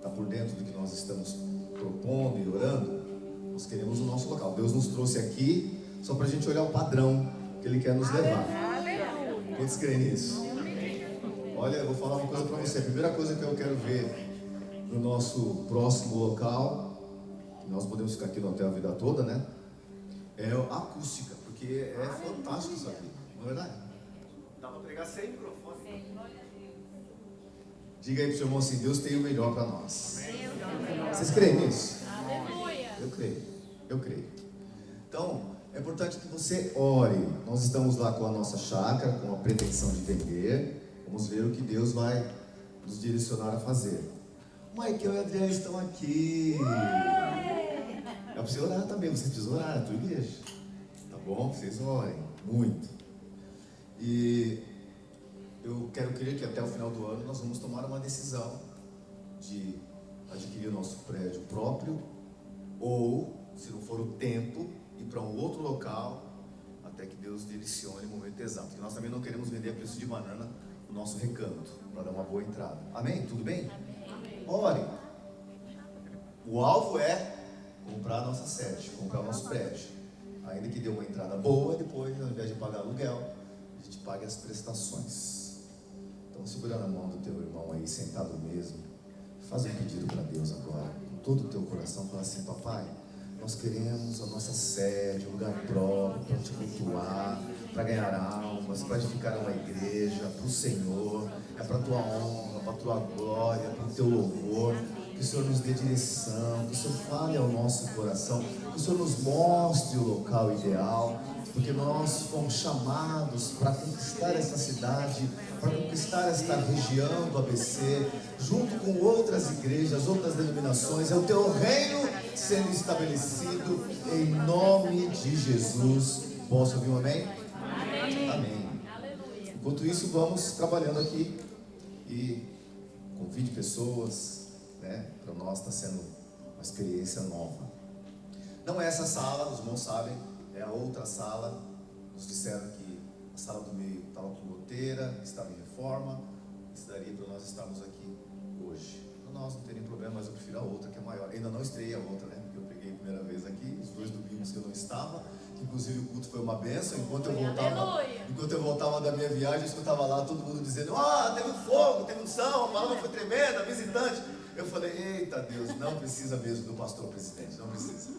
está por dentro do que nós estamos propondo e orando, nós queremos o nosso local. Deus nos trouxe aqui só para a gente olhar o padrão que Ele quer nos levar. Quantos creem nisso? Olha, eu vou falar uma coisa para você. A primeira coisa que eu quero ver no nosso próximo local, que nós podemos ficar aqui no hotel a vida toda, né? É a acústica, porque é fantástico isso aqui, não é verdade? Dá para pregar sem microfone. Diga aí pro seu irmão assim: Deus tem o melhor para nós. Vocês creem nisso? Eu creio. Então, é importante que você ore. Nós estamos lá com a nossa chácara, com a pretensão de vender. Vamos ver o que Deus vai nos direcionar a fazer. O Michael e a Adriana estão aqui. É para você orar também, você precisa orar, é a tua igreja. Tá bom? Vocês orem muito. E eu quero crer que até o final do ano nós vamos tomar uma decisão de adquirir o nosso prédio próprio, ou, se não for o tempo, ir para um outro local, até que Deus direcione o momento exato. Porque nós também não queremos vender a preço de banana o nosso recanto, para dar uma boa entrada. Amém? Tudo bem? Amém. Ore. O alvo é comprar a nossa sede, comprar o nosso prédio. Ainda que dê uma entrada boa, depois, ao invés de pagar aluguel, a gente paga as prestações. Então, segura na mão do teu irmão aí, sentado mesmo. Faz um pedido para Deus agora, com todo o teu coração. Fala assim: papai, nós queremos a nossa sede, um lugar próprio para te cultuar, para ganhar almas, para edificar uma igreja, para o Senhor. É para a tua honra, para a tua glória, para o teu louvor. Que o Senhor nos dê direção, que o Senhor fale ao nosso coração, que o Senhor nos mostre o local ideal, porque nós fomos chamados para conquistar essa cidade, para conquistar esta região do ABC, junto com outras igrejas, outras denominações. É o teu reino sendo estabelecido em nome de Jesus. Posso ouvir um amém? Amém. Amém. Enquanto isso, vamos trabalhando aqui e convide pessoas, né? Para nós está sendo uma experiência nova. Não é essa sala, os irmãos sabem, é a outra sala. Nos disseram que a sala do meio estava com goteira, estava em reforma. Isso daria para nós estarmos aqui hoje. Para nós não teria problema, mas eu prefiro a outra, que é maior. Ainda não estreiei a outra, né? Porque eu peguei a primeira vez aqui, os 2 domingos que eu não estava. Inclusive o culto foi uma bênção. Enquanto eu voltava da minha viagem, eu escutava lá todo mundo dizendo: teve um fogo, teve unção, a palavra foi tremenda, visitante. Eu falei: eita Deus, não precisa mesmo do pastor presidente, não precisa.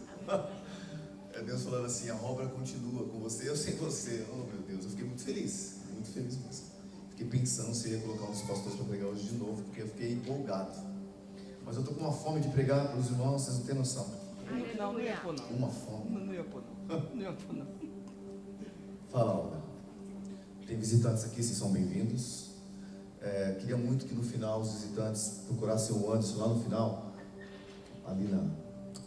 É Deus falando assim: a obra continua com você, eu sem você. Oh meu Deus, eu fiquei muito feliz mesmo. Fiquei pensando se eu ia colocar um dos pastores para pregar hoje de novo, porque eu fiquei empolgado. Mas eu estou com uma fome de pregar para os irmãos, vocês não têm noção. Não ia pôr não. Uma fome. Não ia pôr não. Fala, Olga. Tem visitantes aqui, vocês são bem-vindos. Queria muito que no final os visitantes procurassem o Anderson lá no final, ali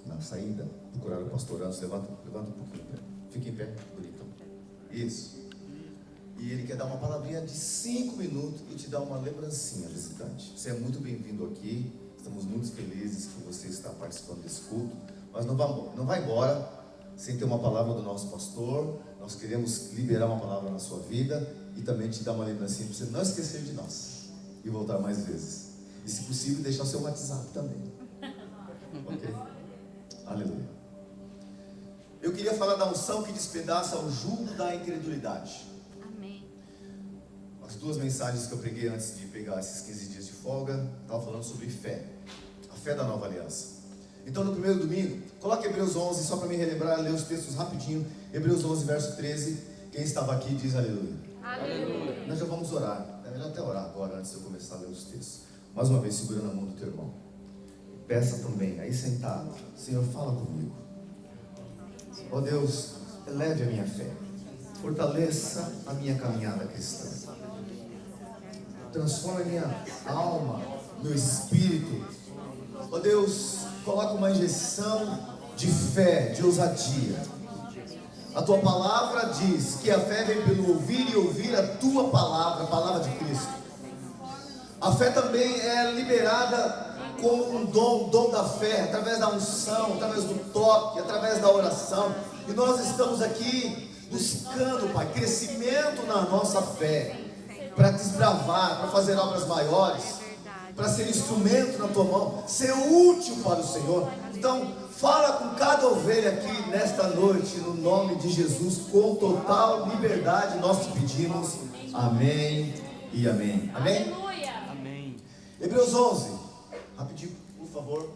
na saída, procuraram o pastor Anderson. Levanta um pouquinho, fica em pé, bonitão. Isso. E ele quer dar uma palavrinha de 5 minutos e te dar uma lembrancinha, visitante. Você é muito bem-vindo aqui. Estamos muito felizes que você está participando desse culto. Mas não vai embora sem ter uma palavra do nosso pastor. Nós queremos liberar uma palavra na sua vida e também te dar uma lembrancinha para você não esquecer de nós e voltar mais vezes. E, se possível, deixar o seu WhatsApp também. Ok? Aleluia. Eu queria falar da unção que despedaça o jugo da incredulidade. Amém. As 2 mensagens que eu preguei antes de pegar esses 15 dias de folga, estava falando sobre fé. A fé da nova aliança. Então, no primeiro domingo, coloque Hebreus 11, só para me relembrar, ler os textos rapidinho. Hebreus 11, verso 13. Quem estava aqui diz aleluia. Aleluia. Nós já vamos orar. É melhor até orar agora, antes de eu começar a ler os textos. Mais uma vez, segura na mão do teu irmão. Peça também, aí sentado: Senhor, fala comigo. Ó Deus, eleve a minha fé. Fortaleça a minha caminhada cristã. Transforma a minha alma, meu espírito. Ó Deus, coloca uma injeção de fé, de ousadia. A tua palavra diz que a fé vem pelo ouvir e ouvir a tua palavra, a palavra de Cristo. A fé também é liberada como um dom da fé, através da unção, através do toque, através da oração. E nós estamos aqui buscando, Pai, crescimento na nossa fé, para desbravar, para fazer obras maiores. para ser instrumento na tua mão, ser útil para o Senhor. Então, fala com cada ovelha aqui nesta noite, no nome de Jesus, com total liberdade, nós te pedimos. Amém e amém. Amém? Amém. Hebreus 11, rapidinho, por favor.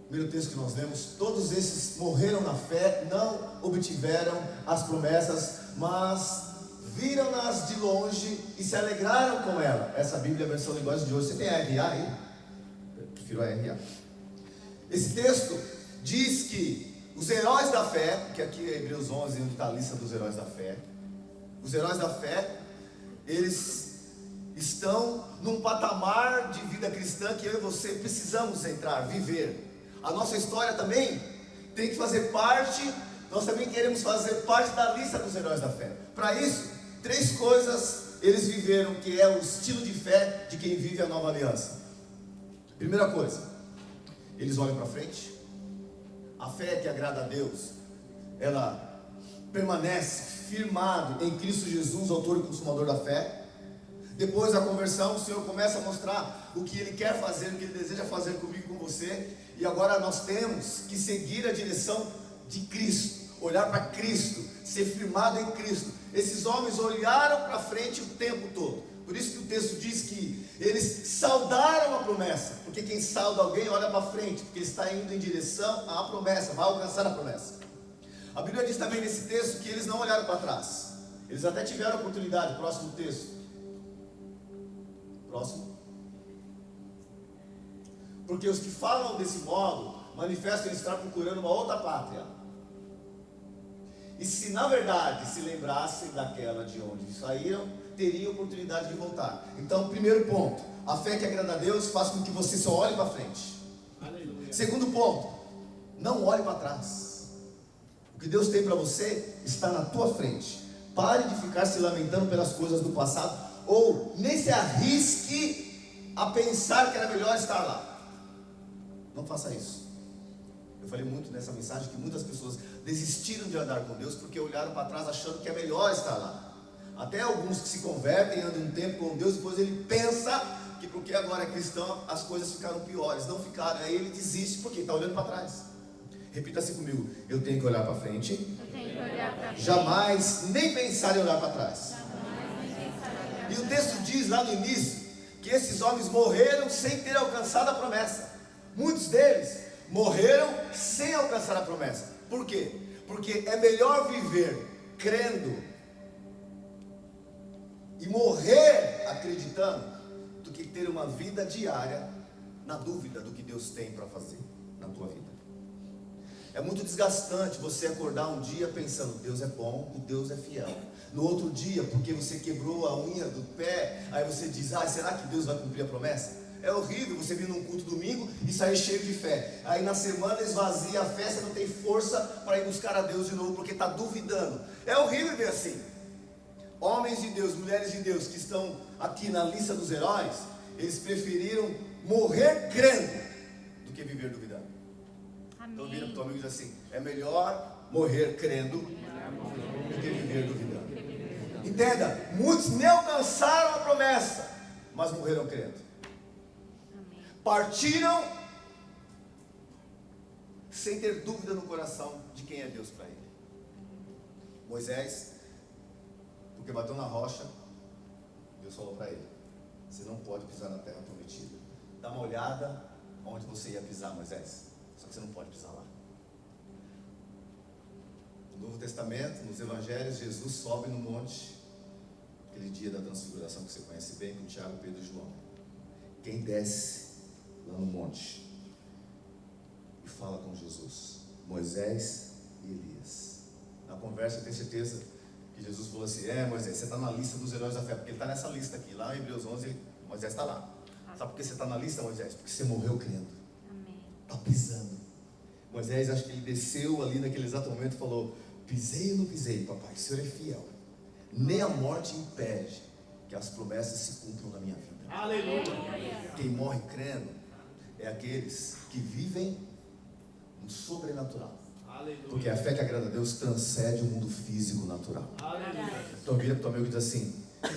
Primeiro texto que nós lemos: todos esses morreram na fé, não obtiveram as promessas, mas viram-nas de longe e se alegraram com ela. Essa Bíblia é a versão linguagem de hoje. Você tem a RA aí? Eu prefiro a RA. Esse texto diz que os heróis da fé, que aqui é Hebreus 11, onde está a lista dos heróis da fé. Os heróis da fé, eles estão num patamar de vida cristã que eu e você precisamos entrar, viver. A nossa história também tem que fazer parte, nós também queremos fazer parte da lista dos heróis da fé. Para isso, 3 coisas eles viveram, que é o estilo de fé de quem vive a nova aliança. Primeira coisa, eles olham para frente. A fé que agrada a Deus, ela permanece firmado em Cristo Jesus, autor e consumador da fé. Depois da conversão, o Senhor começa a mostrar o que Ele quer fazer, o que Ele deseja fazer comigo e com você. E agora nós temos que seguir a direção de Cristo, olhar para Cristo, ser firmado em Cristo. Esses homens olharam para frente o tempo todo. Por isso que o texto diz que eles saudaram a promessa. Porque quem sauda alguém olha para frente, porque ele está indo em direção à promessa, vai alcançar a promessa. A Bíblia diz também nesse texto que eles não olharam para trás. Eles até tiveram oportunidade. Próximo texto. Próximo. Porque os que falam desse modo manifestam estar procurando uma outra pátria. E se na verdade se lembrassem daquela de onde saíram, teriam oportunidade de voltar. Então, primeiro ponto, a fé que agrada a Deus faz com que você só olhe para frente. Aleluia. Segundo ponto, não olhe para trás. O que Deus tem para você está na tua frente. Pare de ficar se lamentando pelas coisas do passado, ou nem se arrisque a pensar que era melhor estar lá. Não faça isso. Eu falei muito nessa mensagem que muitas pessoas desistiram de andar com Deus porque olharam para trás achando que é melhor estar lá. Até alguns que se convertem, andam um tempo com Deus, depois ele pensa que porque agora é cristão as coisas ficaram piores. Não ficaram, aí ele desiste porque está olhando para trás. Repita assim comigo: eu tenho que olhar para frente, jamais nem pensar em olhar para trás. E o texto diz lá no início que esses homens morreram sem ter alcançado a promessa. Muitos deles morreram sem alcançar a promessa. Por quê? Porque é melhor viver crendo e morrer acreditando do que ter uma vida diária na dúvida do que Deus tem para fazer na tua vida. É muito desgastante você acordar um dia pensando: Deus é bom e Deus é fiel. No outro dia, porque você quebrou a unha do pé, aí você diz: será que Deus vai cumprir a promessa? É horrível você vir num culto domingo e sair cheio de fé. Aí na semana esvazia a fé, você não tem força para ir buscar a Deus de novo, porque está duvidando. É horrível ver assim. Homens de Deus, mulheres de Deus que estão aqui na lista dos heróis, eles preferiram morrer crendo do que viver duvidando. Amém. Então vira para o teu amigo e diz assim: é melhor morrer crendo do que viver duvidando. Entenda, muitos nem alcançaram a promessa, mas morreram crendo. Partiram sem ter dúvida no coração de quem é Deus para ele. Moisés, porque bateu na rocha, Deus falou para ele: você não pode pisar na terra prometida. Dá uma olhada onde você ia pisar, Moisés, só que você não pode pisar lá. No Novo Testamento, nos Evangelhos, Jesus sobe no monte, aquele dia da transfiguração que você conhece bem, com Tiago, Pedro e João. Quem desce lá no monte e fala com Jesus? Moisés e Elias. Na conversa eu tenho certeza que Jesus falou assim: Moisés, você está na lista dos heróis da fé, porque ele está nessa lista aqui, lá em Hebreus 11, Moisés está lá. Sabe por que você está na lista, Moisés? Porque você morreu crendo. Está pisando. Moisés, acho que ele desceu ali naquele exato momento e falou: pisei ou não pisei, papai? O Senhor é fiel. Nem a morte impede que as promessas se cumpram na minha vida. Aleluia. Quem morre crendo é aqueles que vivem no sobrenatural. Aleluia. Porque a fé que agrada a Deus transcende o mundo físico natural. Aleluia. Então vira para o teu amigo e diz assim: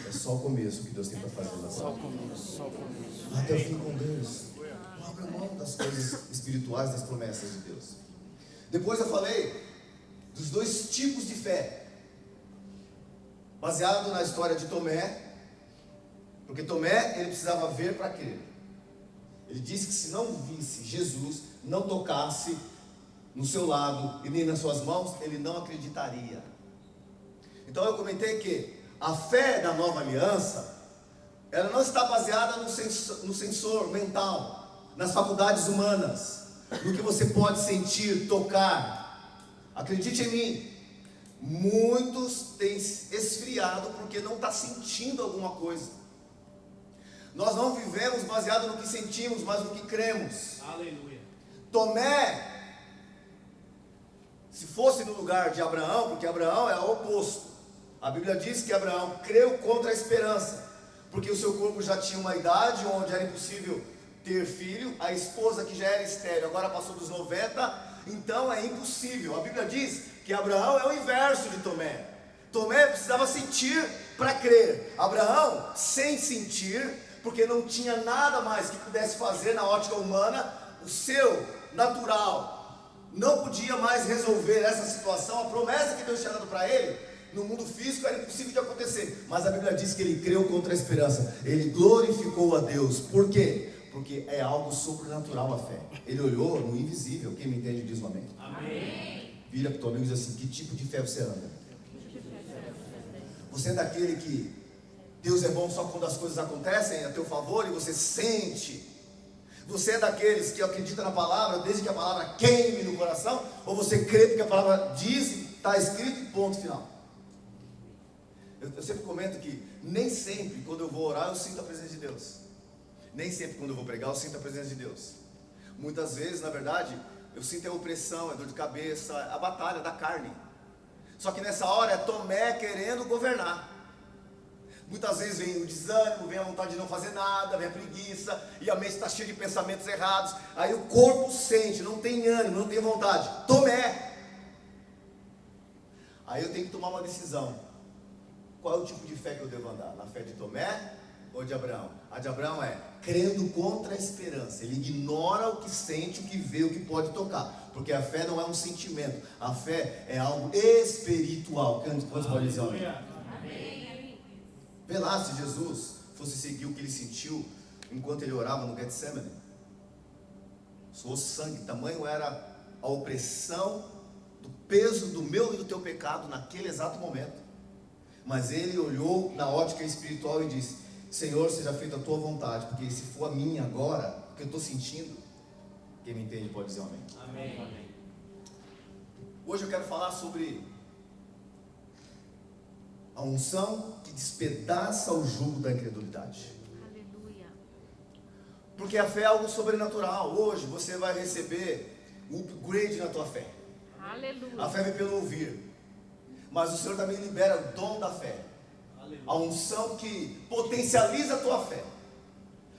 É só o começo que Deus tem para fazer na sua vida. Só o começo. Até o fim com Deus. Não abra mão das coisas espirituais, das promessas de Deus. Depois eu falei dos dois tipos de fé, baseado na história de Tomé, porque Tomé, ele precisava ver para crer. Ele disse que se não visse Jesus, não tocasse no seu lado e nem nas suas mãos, ele não acreditaria. Então eu comentei que a fé da nova aliança, ela não está baseada no sensor mental, nas faculdades humanas, no que você pode sentir, tocar. Acredite em mim, muitos têm esfriado porque não está sentindo alguma coisa. Nós não vivemos baseado no que sentimos, mas no que cremos. Aleluia. Tomé, se fosse no lugar de Abraão, porque Abraão é o oposto. A Bíblia diz que Abraão creu contra a esperança, porque o seu corpo já tinha uma idade onde era impossível ter filho, a esposa que já era estéril agora passou dos 90, então é impossível. A Bíblia diz que Abraão é o inverso de Tomé. Tomé precisava sentir para crer. Abraão, sem sentir, porque não tinha nada mais que pudesse fazer na ótica humana, o seu natural não podia mais resolver essa situação. A promessa que Deus tinha dado para ele no mundo físico era impossível de acontecer, mas a Bíblia diz que ele creu contra a esperança, ele glorificou a Deus. Por quê? Porque é algo sobrenatural a fé. Ele olhou no invisível. Quem me entende diz um amém. Amém. Vira para o teu amigo e diz assim: que tipo de fé você anda? Você é daquele que Deus é bom só quando as coisas acontecem a teu favor e você sente? Você é daqueles que acredita na palavra desde que a palavra queime no coração? Ou você crê porque a palavra diz, está escrito e ponto final? Eu sempre comento que nem sempre quando eu vou orar eu sinto a presença de Deus. Nem sempre quando eu vou pregar eu sinto a presença de Deus. Muitas vezes, na verdade, eu sinto a opressão, a dor de cabeça, a batalha da carne. Só que nessa hora é Tomé querendo governar. Muitas vezes vem o desânimo, vem a vontade de não fazer nada, vem a preguiça, e a mente está cheia de pensamentos errados. Aí o corpo sente, não tem ânimo, não tem vontade. Tomé. Aí eu tenho que tomar uma decisão. Qual é o tipo de fé que eu devo andar? Na fé de Tomé ou de Abraão? A de Abraão é crendo contra a esperança. Ele ignora o que sente, o que vê, o que pode tocar. Porque a fé não é um sentimento. A fé é algo espiritual. Quantos podem dizer amém? Vê lá se Jesus fosse seguir o que ele sentiu enquanto ele orava no Getsemane. Suou sangue, tamanho era a opressão do peso do meu e do teu pecado naquele exato momento. Mas ele olhou na ótica espiritual e disse: Senhor, seja feita a tua vontade, porque se for a minha agora, o que eu estou sentindo, quem me entende pode dizer amém. Amém. Hoje eu quero falar sobre a unção que despedaça o jugo da incredulidade. Aleluia. Porque a fé é algo sobrenatural. Hoje você vai receber um upgrade na tua fé. Aleluia. A fé vem pelo ouvir. Mas o Senhor também libera o dom da fé. A unção que potencializa a tua fé.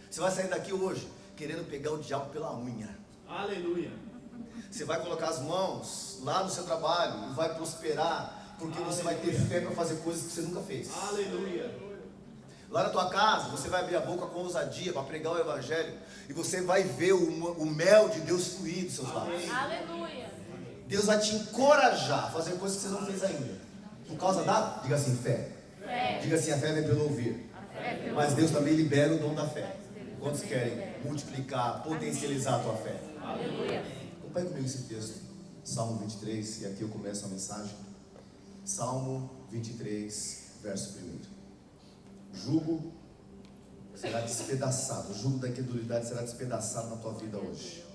Você vai sair daqui hoje querendo pegar o diabo pela unha. Aleluia. Você vai colocar as mãos lá no seu trabalho e vai prosperar, porque você vai ter fé para fazer coisas que você nunca fez. Aleluia. Lá na tua casa, você vai abrir a boca com ousadia para pregar o evangelho, e você vai ver o mel de Deus fluir dos seus lábios. Aleluia. Deus vai te encorajar a fazer coisas que você não fez ainda. Por causa da, diga assim, fé. Diga assim, a fé vem pelo ouvir. Mas Deus também libera o dom da fé. Quantos querem multiplicar, potencializar a tua fé? Aleluia. Acompanhe comigo esse texto, Salmo 23, e aqui eu começo a mensagem. Salmo 23, verso 1. Jugo será despedaçado, o jugo da incredulidade será despedaçado na tua vida hoje.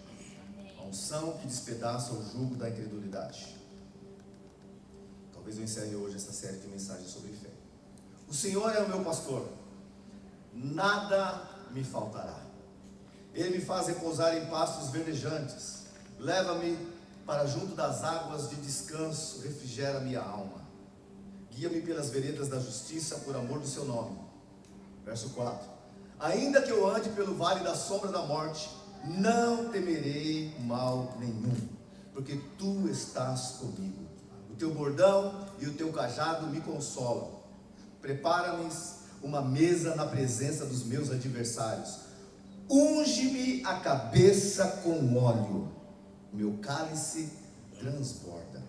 A unção que despedaça o jugo da incredulidade. Talvez eu encerre hoje essa série de mensagens sobre fé. O Senhor é o meu pastor, nada me faltará. Ele me faz repousar em pastos verdejantes, leva-me para junto das águas de descanso, refrigera minha alma. Guia-me pelas veredas da justiça, por amor do seu nome. Verso 4. Ainda que eu ande pelo vale da sombra da morte, não temerei mal nenhum, porque tu estás comigo. O teu bordão e o teu cajado me consolam. Prepara-me uma mesa na presença dos meus adversários. Unge-me a cabeça com óleo, meu cálice transborda.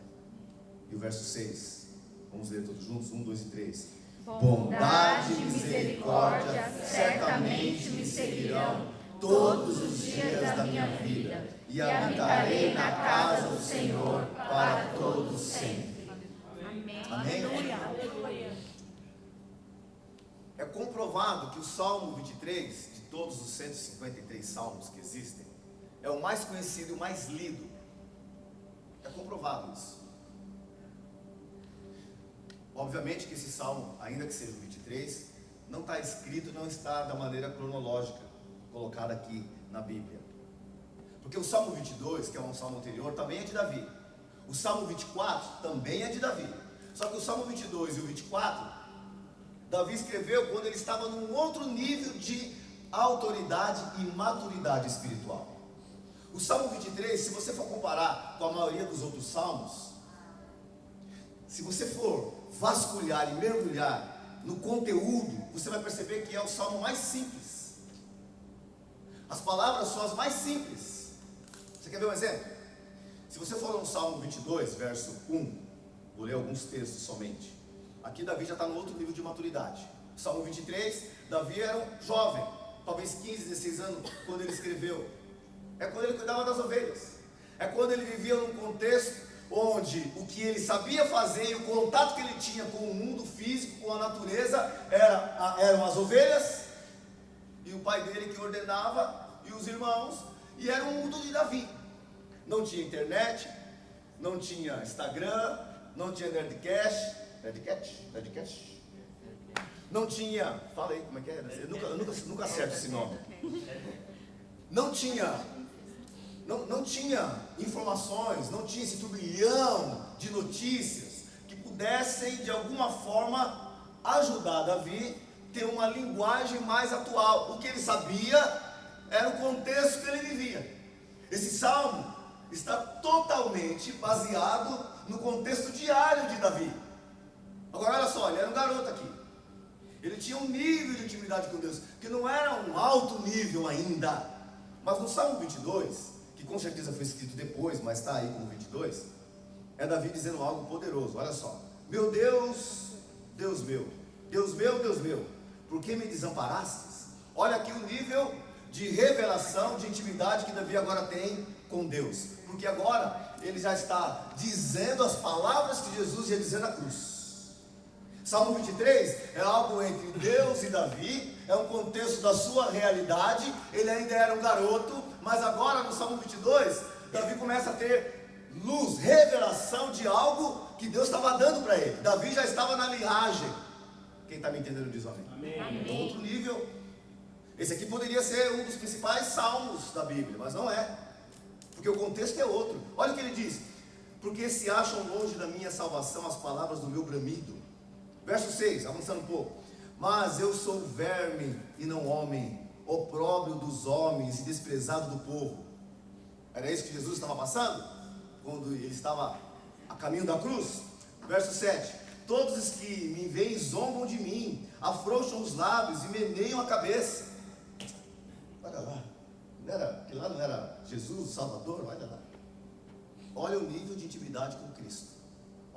E o verso 6, vamos ler todos juntos, 1, 2 e 3. Bondade e misericórdia certamente me seguirão todos os dias da minha vida, e habitarei na casa do Senhor para todos sempre. Amém? É comprovado que o Salmo 23, de todos os 153 salmos que existem, é o mais conhecido e o mais lido. É comprovado isso. Obviamente que esse salmo, ainda que seja o 23, não está escrito, não está da maneira cronológica colocada aqui na Bíblia. Porque o Salmo 22, que é um salmo anterior, também é de Davi. O Salmo 24 também é de Davi. Só que o Salmo 22 e o 24, Davi escreveu quando ele estava num outro nível de autoridade e maturidade espiritual. O Salmo 23, se você for comparar com a maioria dos outros salmos, se você for vasculhar e mergulhar no conteúdo, você vai perceber que é o salmo mais simples. As palavras são as mais simples. Você quer ver um exemplo? Se você for no Salmo 22, verso 1, vou ler alguns textos somente. Aqui Davi já está no outro nível de maturidade. Salmo 23, Davi era um jovem, talvez 15, 16 anos, quando ele escreveu. É quando ele cuidava das ovelhas. É quando ele vivia num contexto onde o que ele sabia fazer e o contato que ele tinha com o mundo físico, com a natureza, eram as ovelhas, e o pai dele que ordenava, e os irmãos, e era o mundo de Davi. Não tinha internet, não tinha Instagram, não tinha Nerdcast, não tinha, fala aí como é que é, eu nunca acerto esse nome. Não tinha informações, não tinha esse turbilhão de notícias que pudessem de alguma forma ajudar Davi a ter uma linguagem mais atual. O que ele sabia era o contexto que ele vivia. Esse salmo está totalmente baseado no contexto diário de Davi. Agora olha só, ele era um garoto aqui. Ele tinha um nível de intimidade com Deus, que não era um alto nível ainda. Mas no Salmo 22, que com certeza foi escrito depois, mas está aí como 22, é Davi dizendo algo poderoso. Olha só: meu Deus, Deus meu, Deus meu, Deus meu, por que me desamparastes? Olha aqui o nível de revelação, de intimidade que Davi agora tem com Deus, porque agora ele já está dizendo as palavras que Jesus ia dizer na cruz. Salmo 23 é algo entre Deus e Davi, é um contexto da sua realidade. Ele ainda era um garoto, mas agora no Salmo 22, Davi começa a ter luz, revelação de algo que Deus estava dando para ele. Davi já estava na linhagem. Quem está me entendendo diz amém. Amém. Outro nível. Esse aqui poderia ser um dos principais salmos da Bíblia, mas não é, porque o contexto é outro. Olha o que ele diz: porque se acham longe da minha salvação as palavras do meu bramido. Verso 6, avançando um pouco: mas eu sou verme e não homem, opróbrio dos homens e desprezado do povo. Era isso que Jesus estava passando quando ele estava a caminho da cruz. Verso 7: todos os que me veem zombam de mim, afrouxam os lábios e meneiam a cabeça. Olha lá, aquele lá não era Jesus, o Salvador? Olha lá. Olha o nível de intimidade com Cristo.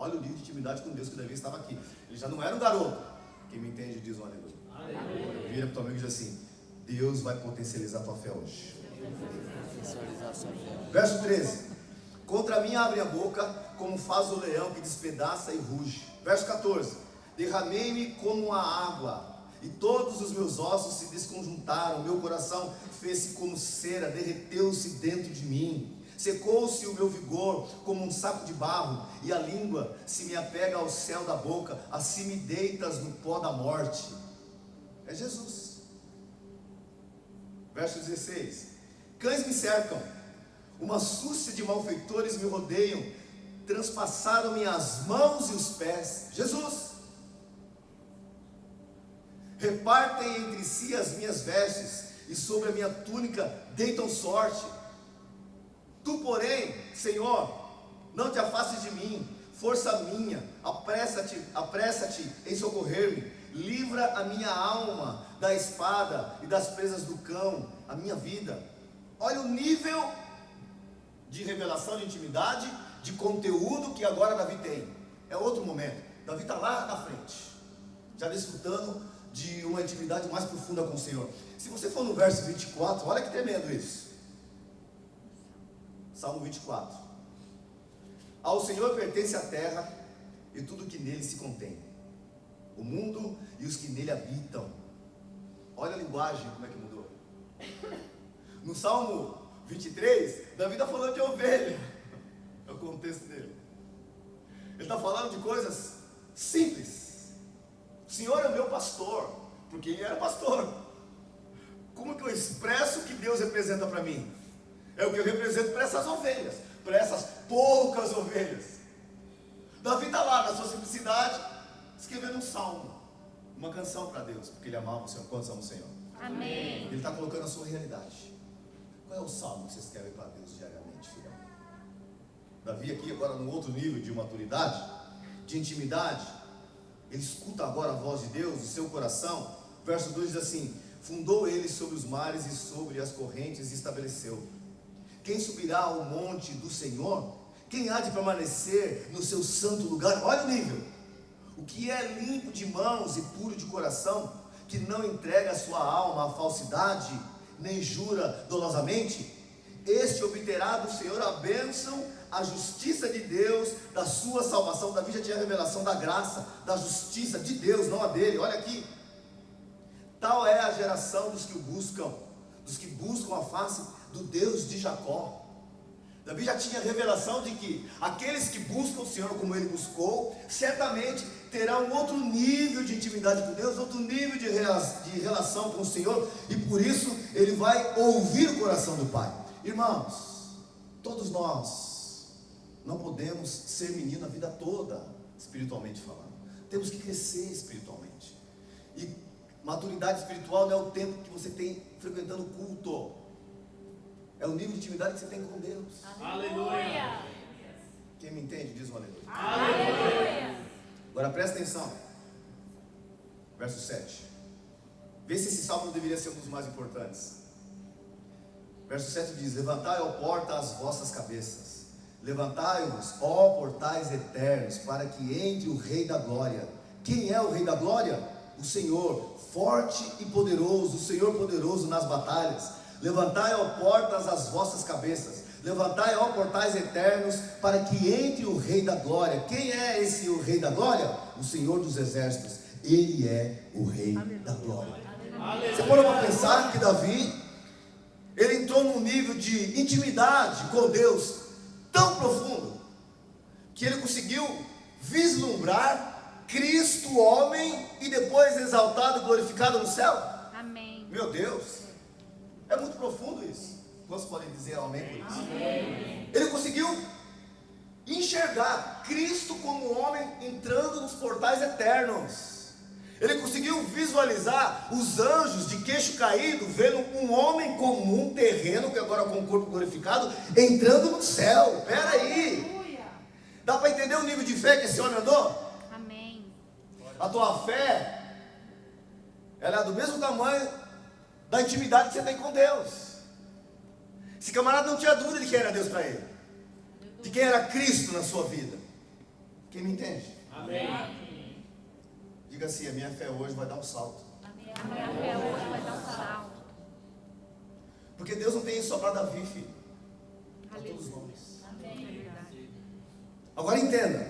Olha o nível de intimidade com Deus que Davi estava aqui. Ele já não era um garoto. Quem me entende diz um aleluia. Aleluia. Vira para o teu amigo e diz assim: Deus vai potencializar a tua fé hoje. Verso 13: contra mim abre a boca, como faz o leão que despedaça e ruge. Verso 14: derramei-me como a água, e todos os meus ossos se desconjuntaram, meu coração fez-se como cera, derreteu-se dentro de mim. Secou-se o meu vigor como um saco de barro, e a língua se me apega ao céu da boca, assim me deitas no pó da morte. É Jesus. Verso 16: cães me cercam, uma súcia de malfeitores me rodeiam, transpassaram-me as mãos e os pés. Jesus. Repartem entre si as minhas vestes, e sobre a minha túnica deitam sorte. Tu, porém, Senhor, não te afastes de mim, força minha, apressa-te em socorrer-me. livra a minha alma da espada e das presas do cão, a minha vida. Olha o nível de revelação, de intimidade, de conteúdo que agora Davi tem. É outro momento. Davi está lá na frente, já desfrutando de uma intimidade mais profunda com o Senhor. Se você for no verso 24, olha que tremendo isso. Salmo 24. Ao Senhor pertence a terra e tudo que nele se contém, o mundo e os que nele habitam. Olha a linguagem, como é que mudou. No Salmo 23, Davi está falando de ovelha. É o contexto dele. Ele está falando de coisas simples. O Senhor é meu pastor, porque ele era pastor. Como que eu expresso o que Deus representa para mim? É o que eu represento para essas ovelhas, para essas poucas ovelhas. Davi está lá na sua simplicidade, escrevendo um salmo, uma canção para Deus, porque ele amava o Senhor. Quantos amam o Senhor? Amém. Ele está colocando a sua realidade. Qual é o salmo que você escreve para Deus diariamente, filho? Davi aqui agora num outro nível de maturidade, de intimidade, ele escuta agora a voz de Deus, o seu coração. Verso 2 diz assim: fundou ele sobre os mares e sobre as correntes estabeleceu. Quem subirá ao monte do Senhor? Quem há de permanecer no seu santo lugar? Olha o nível. O que é limpo de mãos e puro de coração, que não entrega a sua alma à falsidade, nem jura dolosamente, este obterá do Senhor a bênção, a justiça de Deus, da sua salvação. Davi já tinha a revelação da graça, da justiça de Deus, não a dele. Olha aqui. Tal é a geração dos que o buscam, dos que buscam a face do Deus de Jacó. Davi já tinha a revelação de que aqueles que buscam o Senhor como ele buscou, certamente terá um outro nível de intimidade com Deus, outro nível de relação com o Senhor, e por isso ele vai ouvir o coração do Pai. Irmãos, todos nós não podemos ser menino a vida toda, espiritualmente falando. Temos que crescer espiritualmente. E maturidade espiritual não é o tempo que você tem frequentando o culto, é o nível de intimidade que você tem com Deus. Aleluia. Quem me entende, diz um aleluia. Aleluia. Agora presta atenção. Verso 7. Vê se esse salmo não deveria ser um dos mais importantes. Verso 7 diz: levantai, ó porta, as vossas cabeças. Levantai-vos, ó portais eternos, para que entre o Rei da Glória. Quem é o Rei da Glória? O Senhor, forte e poderoso, o Senhor poderoso nas batalhas. Levantai, ó portas, as vossas cabeças. Levantai, ó portais eternos, para que entre o Rei da Glória. Quem é esse o Rei da Glória? O Senhor dos Exércitos. Ele é o Rei da Glória. Você parou para pensar que Davi, ele entrou num nível de intimidade com Deus tão profundo, que ele conseguiu vislumbrar Cristo, homem, e depois exaltado e glorificado no céu? Amém. Meu Deus, é muito profundo isso. Quantos podem dizer amém por isso? Amém. Ele conseguiu enxergar Cristo como homem entrando nos portais eternos. Ele conseguiu visualizar os anjos de queixo caído, vendo um homem comum, terreno, que agora com o corpo glorificado, entrando no céu. Espera aí. Dá para entender o nível de fé que esse homem andou? Amém. A tua fé, ela é do mesmo tamanho da intimidade que você tem com Deus. Esse camarada não tinha dúvida de quem era Deus para ele, de quem era Cristo na sua vida. Quem me entende? Amém. Diga assim: a minha fé hoje vai dar um salto. A minha fé hoje vai dar um salto. Porque Deus não tem isso só para Davi, filho, para todos nós. Amém. Agora entenda,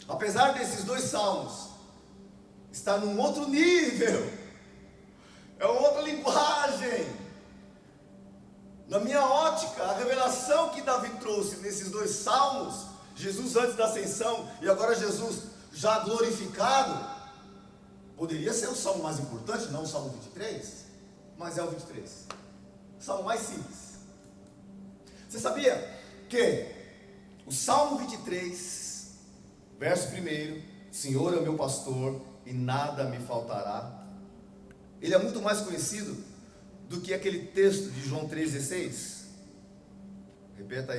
apesar desses dois salmos estar num outro nível, é uma outra linguagem, na minha ótica, a revelação que Davi trouxe nesses dois salmos, Jesus antes da ascensão e agora Jesus já glorificado, poderia ser o salmo mais importante, não o salmo 23, mas é o 23, o salmo mais simples. Você sabia que o salmo 23, verso 1, Senhor é o meu pastor e nada me faltará, ele é muito mais conhecido do que aquele texto de João 3,16? Repita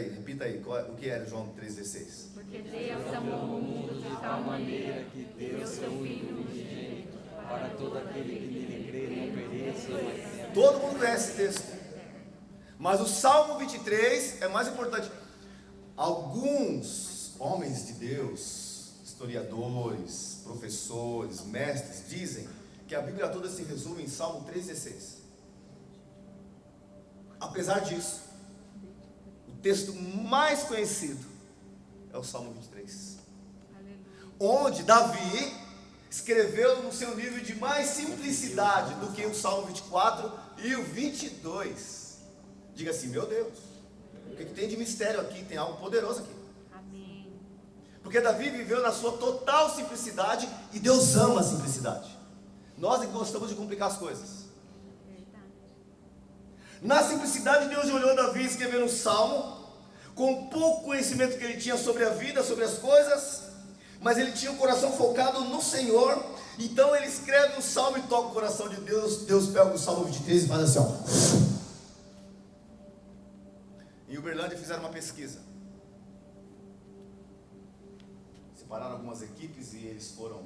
aí, o que era João 3,16? Porque Deus amou o mundo de tal maneira que deu seu Filho unigênito, para todo aquele que nele crê não pereça, mas tenha. Todo mundo conhece esse texto. Mas o Salmo 23 é mais importante. Alguns homens de Deus, historiadores, professores, mestres, dizem que a Bíblia toda se resume em Salmo 3,16. Apesar disso, o texto mais conhecido é o Salmo 23, onde Davi escreveu no seu nível de mais simplicidade do que o Salmo 24 e o 22. Diga assim: meu Deus, o que tem de mistério aqui? Tem algo poderoso aqui. Amém. Porque Davi viveu na sua total simplicidade e Deus ama a simplicidade. Nós é que gostamos de complicar as coisas. Verdade. Na simplicidade, Deus olhou Davi escrevendo um salmo, com pouco conhecimento que ele tinha sobre a vida, sobre as coisas, mas ele tinha o coração focado no Senhor. Então ele escreve um salmo e toca o coração de Deus. Deus pega o Salmo 23 e faz assim, ó. Em Uberlândia fizeram uma pesquisa, separaram algumas equipes e eles foram,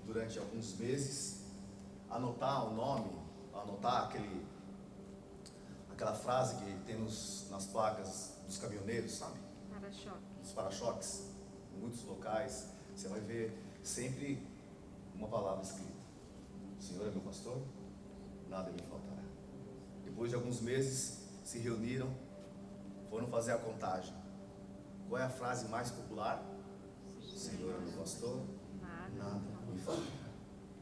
durante alguns meses, anotar o nome, anotar aquela frase que tem nas placas dos caminhoneiros, sabe? Para-choque. Dos para-choques. Em muitos locais você vai ver sempre uma palavra escrita: o Senhor é meu pastor, nada me faltará. Depois de alguns meses se reuniram, foram fazer a contagem. Qual é a frase mais popular? O Senhor é meu pastor, nada me faltará.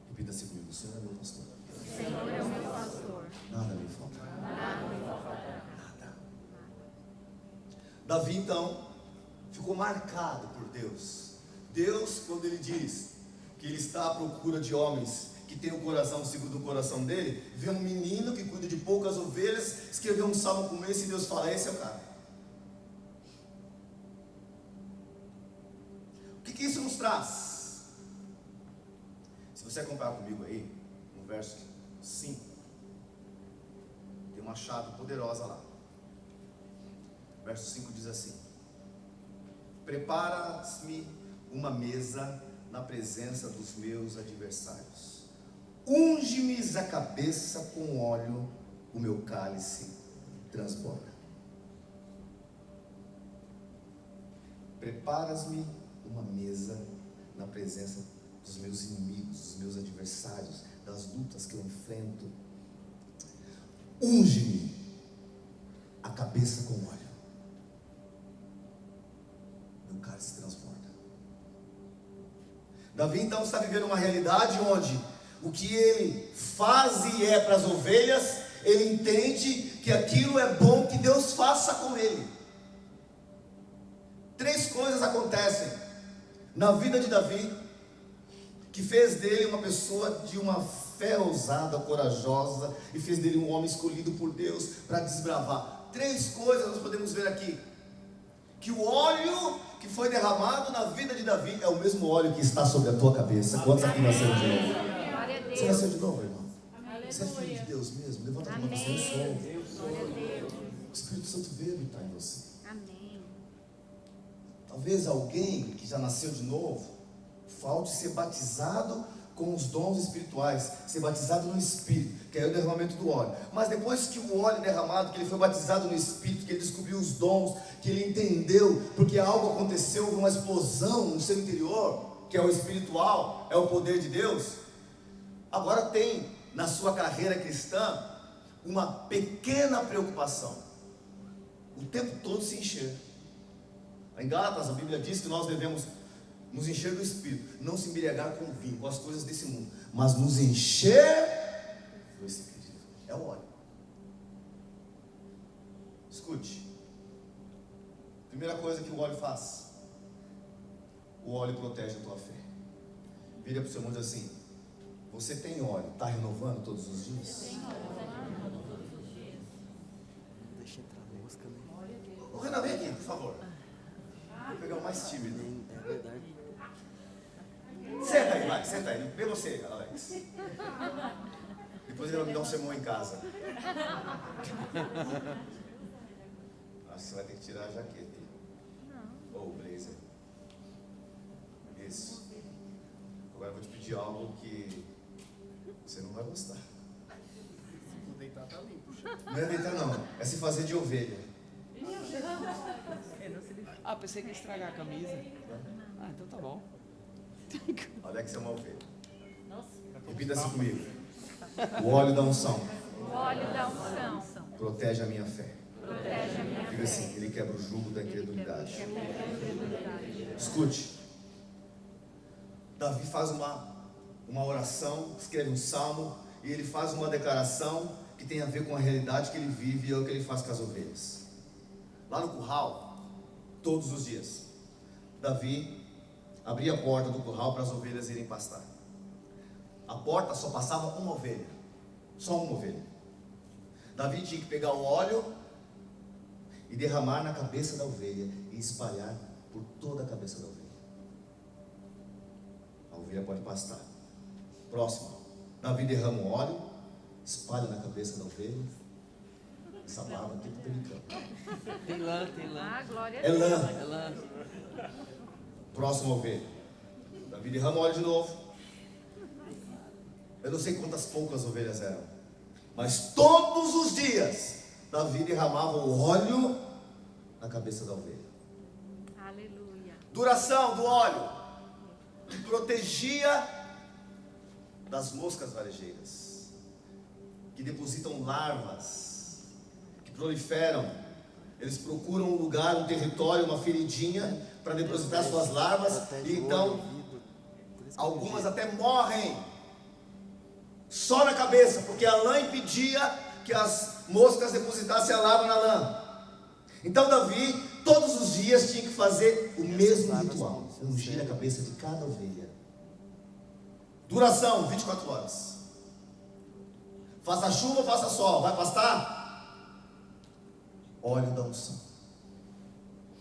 Repita-se comigo: o Senhor é meu pastor, O Senhor é o meu pastor. nada me faltará. Nada me faltará. Nada. Davi então ficou marcado por Deus. Deus, quando ele diz que ele está à procura de homens que tem o coração segundo o coração dele, vê um menino que cuida de poucas ovelhas, escreveu um salmo como esse, e Deus fala: esse é o cara. O que isso nos traz? Se você acompanhar comigo aí, no verso 5, tem uma chave poderosa lá. Verso 5 diz assim: prepara-me uma mesa na presença dos meus adversários, unge-me a cabeça com óleo, o meu cálice transborda. Preparas-me uma mesa na presença dos meus inimigos, dos meus adversários, das lutas que eu enfrento. Unge-me a cabeça com óleo, meu cálice transborda. Davi então está vivendo uma realidade onde o que ele faz e é para as ovelhas, ele entende que aquilo é bom que Deus faça com ele. Três coisas acontecem na vida de Davi que fez dele uma pessoa de uma fé ousada, corajosa, e fez dele um homem escolhido por Deus para desbravar. Três coisas nós podemos ver aqui: que o óleo que foi derramado na vida de Davi é o mesmo óleo que está sobre a tua cabeça. Quantos aqui nasceram de novo? Glória a Deus. Você nasceu de novo, irmão? Aleluia. Você é filho de Deus mesmo? Levanta a mão, você eu sou. Glória a Deus. O Espírito Santo veio habitar em você. Amém. Talvez alguém que já nasceu de novo falte ser batizado com os dons espirituais, ser batizado no Espírito, que é o derramamento do óleo. Mas depois que o óleo é derramado, que ele foi batizado no Espírito, que ele descobriu os dons, que ele entendeu, porque algo aconteceu, houve uma explosão no seu interior, que é o espiritual, é o poder de Deus. Agora tem na sua carreira cristã uma pequena preocupação: o tempo todo se encher. Em Gálatas a Bíblia diz que nós devemos nos encher do Espírito, não se embriagar com vinho, com as coisas desse mundo, mas nos encher do Espírito. É o óleo. Escute. Primeira coisa que o óleo faz: o óleo protege a tua fé. Vira para o seu mundo assim: você tem óleo, está renovando todos os dias? Deixa entrar a mosca, né? Ô Renan, vem aqui, por favor. Vou pegar o mais tímido. É verdade. Senta aí, vai, senta aí. Vê você, Alex. Depois ele vai me dar um sermão em casa. Acho que você vai ter que tirar a jaqueta. Ou o blazer. Isso. Agora eu vou te pedir algo que Você não vai gostar. Vou deitar, tá limpo. Não é deitar não, é se fazer de ovelha. Ah, pensei que ia estragar a camisa. Ah, então tá bom. Olha que você é uma ovelha. Repita assim comigo. O óleo da unção O óleo da unção protege a minha fé. protege a minha Diga assim, ele quebra o jugo da incredulidade. Escute. Davi faz uma oração, escreve um salmo, e ele faz uma declaração que tem a ver com a realidade que ele vive e é o que ele faz com as ovelhas. Lá no curral, todos os dias, Davi abria a porta do curral para as ovelhas irem pastar. A porta só passava uma ovelha, só uma ovelha. Davi tinha que pegar o óleo e derramar na cabeça da ovelha e espalhar por toda a cabeça da ovelha. A ovelha pode pastar. Próximo, Davi derrama o óleo, espalha na cabeça da ovelha. Essa barba aqui tá brincando. Tem lã, tem lã. Ah, glória a É Deus. lã. É lã. Próxima ovelha. Davi derrama óleo de novo. Eu não sei quantas poucas ovelhas eram, mas todos os dias Davi derramava o óleo na cabeça da ovelha. Aleluia. Duração do óleo que protegia das moscas varejeiras, que depositam larvas, que proliferam. Eles procuram um lugar, um território, uma feridinha para depositar suas larvas, e então algumas até morrem só na cabeça, porque a lã impedia que as moscas depositassem a larva na lã. Então Davi, todos os dias, tinha que fazer o mesmo ritual, ungir a cabeça de cada ovelha. Duração, 24 horas. Faça chuva, faça sol, vai pastar? Óleo da unção.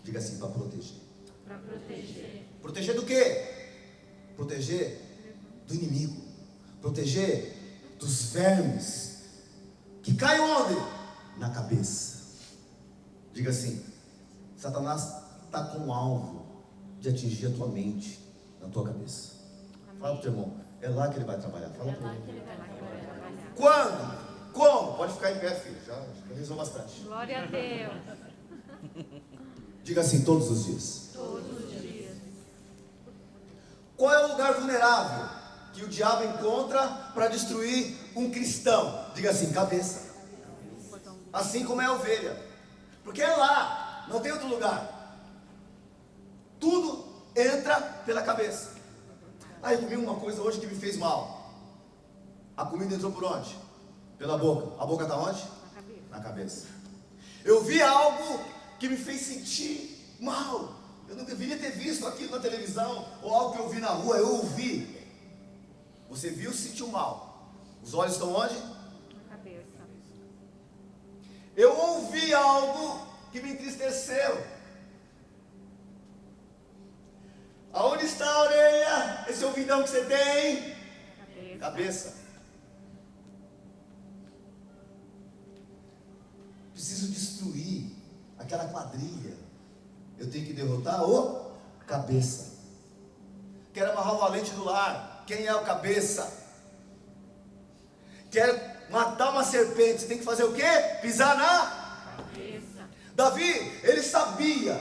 Diga assim, para proteger. Para proteger. Proteger do quê? Proteger do inimigo. Proteger dos vermes que caem onde? Na cabeça. Diga assim, Satanás está com o alvo de atingir a tua mente, na tua cabeça. Fala pro teu irmão, é lá que ele vai trabalhar. Fala para ele. Quando? Como? Pode ficar em pé, filho. Já realizou bastante. Glória a Deus. Diga assim, todos os dias. Todos os dias. Qual é o lugar vulnerável que o diabo encontra para destruir um cristão? Diga assim, cabeça. Assim como é a ovelha. Porque é lá, não tem outro lugar. Tudo entra pela cabeça. Eu comi uma coisa hoje que me fez mal. A comida entrou por onde? Pela boca. A boca está onde? Na cabeça. Na cabeça. Eu vi algo que me fez sentir mal. Eu não deveria ter visto aquilo na televisão, ou algo que eu vi na rua. Eu ouvi. Você viu e sentiu mal. Os olhos estão onde? Na cabeça. Eu ouvi algo que me entristeceu. Aonde está a orelha? Esse ouvidão que você tem? Cabeça. Cabeça. Preciso destruir aquela quadrilha. Eu tenho que derrotar o cabeça. Quero amarrar o valente do lar. Quem é o cabeça? Quero matar uma serpente. Você tem que fazer o quê? Pisar na Cabeça. Davi, ele sabia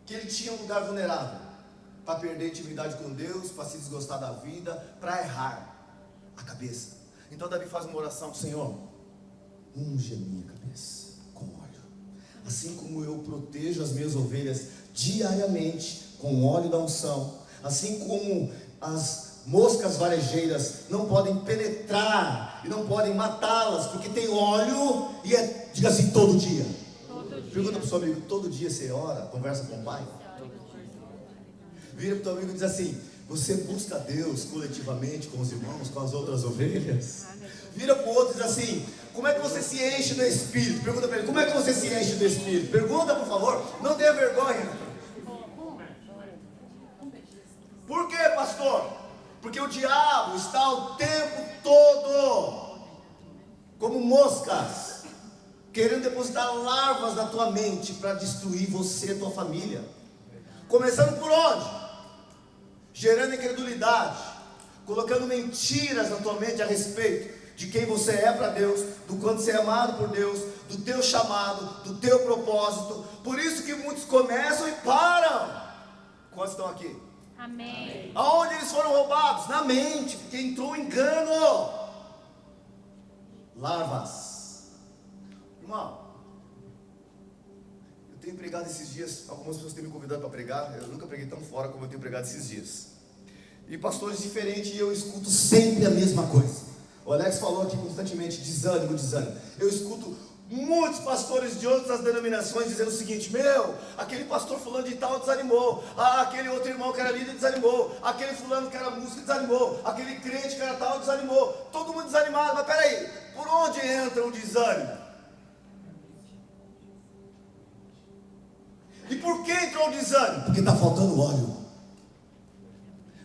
que ele tinha um lugar vulnerável para perder intimidade com Deus, para se desgostar da vida, para errar a cabeça. Então Davi faz uma oração para o Senhor: unge a minha cabeça com óleo, assim como eu protejo as minhas ovelhas diariamente com o óleo da unção, assim como as moscas varejeiras não podem penetrar e não podem matá-las, porque tem óleo, e é, diga assim, todo dia. Pergunta para o seu amigo, todo dia você ora, conversa com o pai? Vira para o teu amigo e diz assim: você busca Deus coletivamente, com os irmãos, com as outras ovelhas? Vira para o outro e diz assim: como é que você se enche do Espírito? Pergunta para ele, como é que você se enche do Espírito? Pergunta, por favor, não tenha vergonha. Por quê, pastor? Porque o diabo está o tempo todo como moscas, querendo depositar larvas na tua mente para destruir você e tua família. Começando por onde? Gerando incredulidade, colocando mentiras na tua mente a respeito de quem você é para Deus, do quanto você é amado por Deus, do teu chamado, do teu propósito. Por isso que muitos começam e param. Quantos estão aqui? Amém. Aonde eles foram roubados? Na mente, porque entrou o engano. Larvas. Irmão, eu tenho pregado esses dias, algumas pessoas têm me convidado para pregar, eu nunca preguei tão fora como eu tenho pregado esses dias. E pastores diferentes, e eu escuto sempre a mesma coisa. O Alex falou aqui constantemente, desânimo, desânimo. Eu escuto muitos pastores de outras denominações dizendo o seguinte: aquele pastor fulano de tal desanimou, aquele outro irmão que era líder desanimou, aquele fulano que era músico desanimou, aquele crente que era tal desanimou, todo mundo desanimado. Mas peraí, por onde entra o desânimo? E por que entrou o desânimo? Porque está faltando óleo.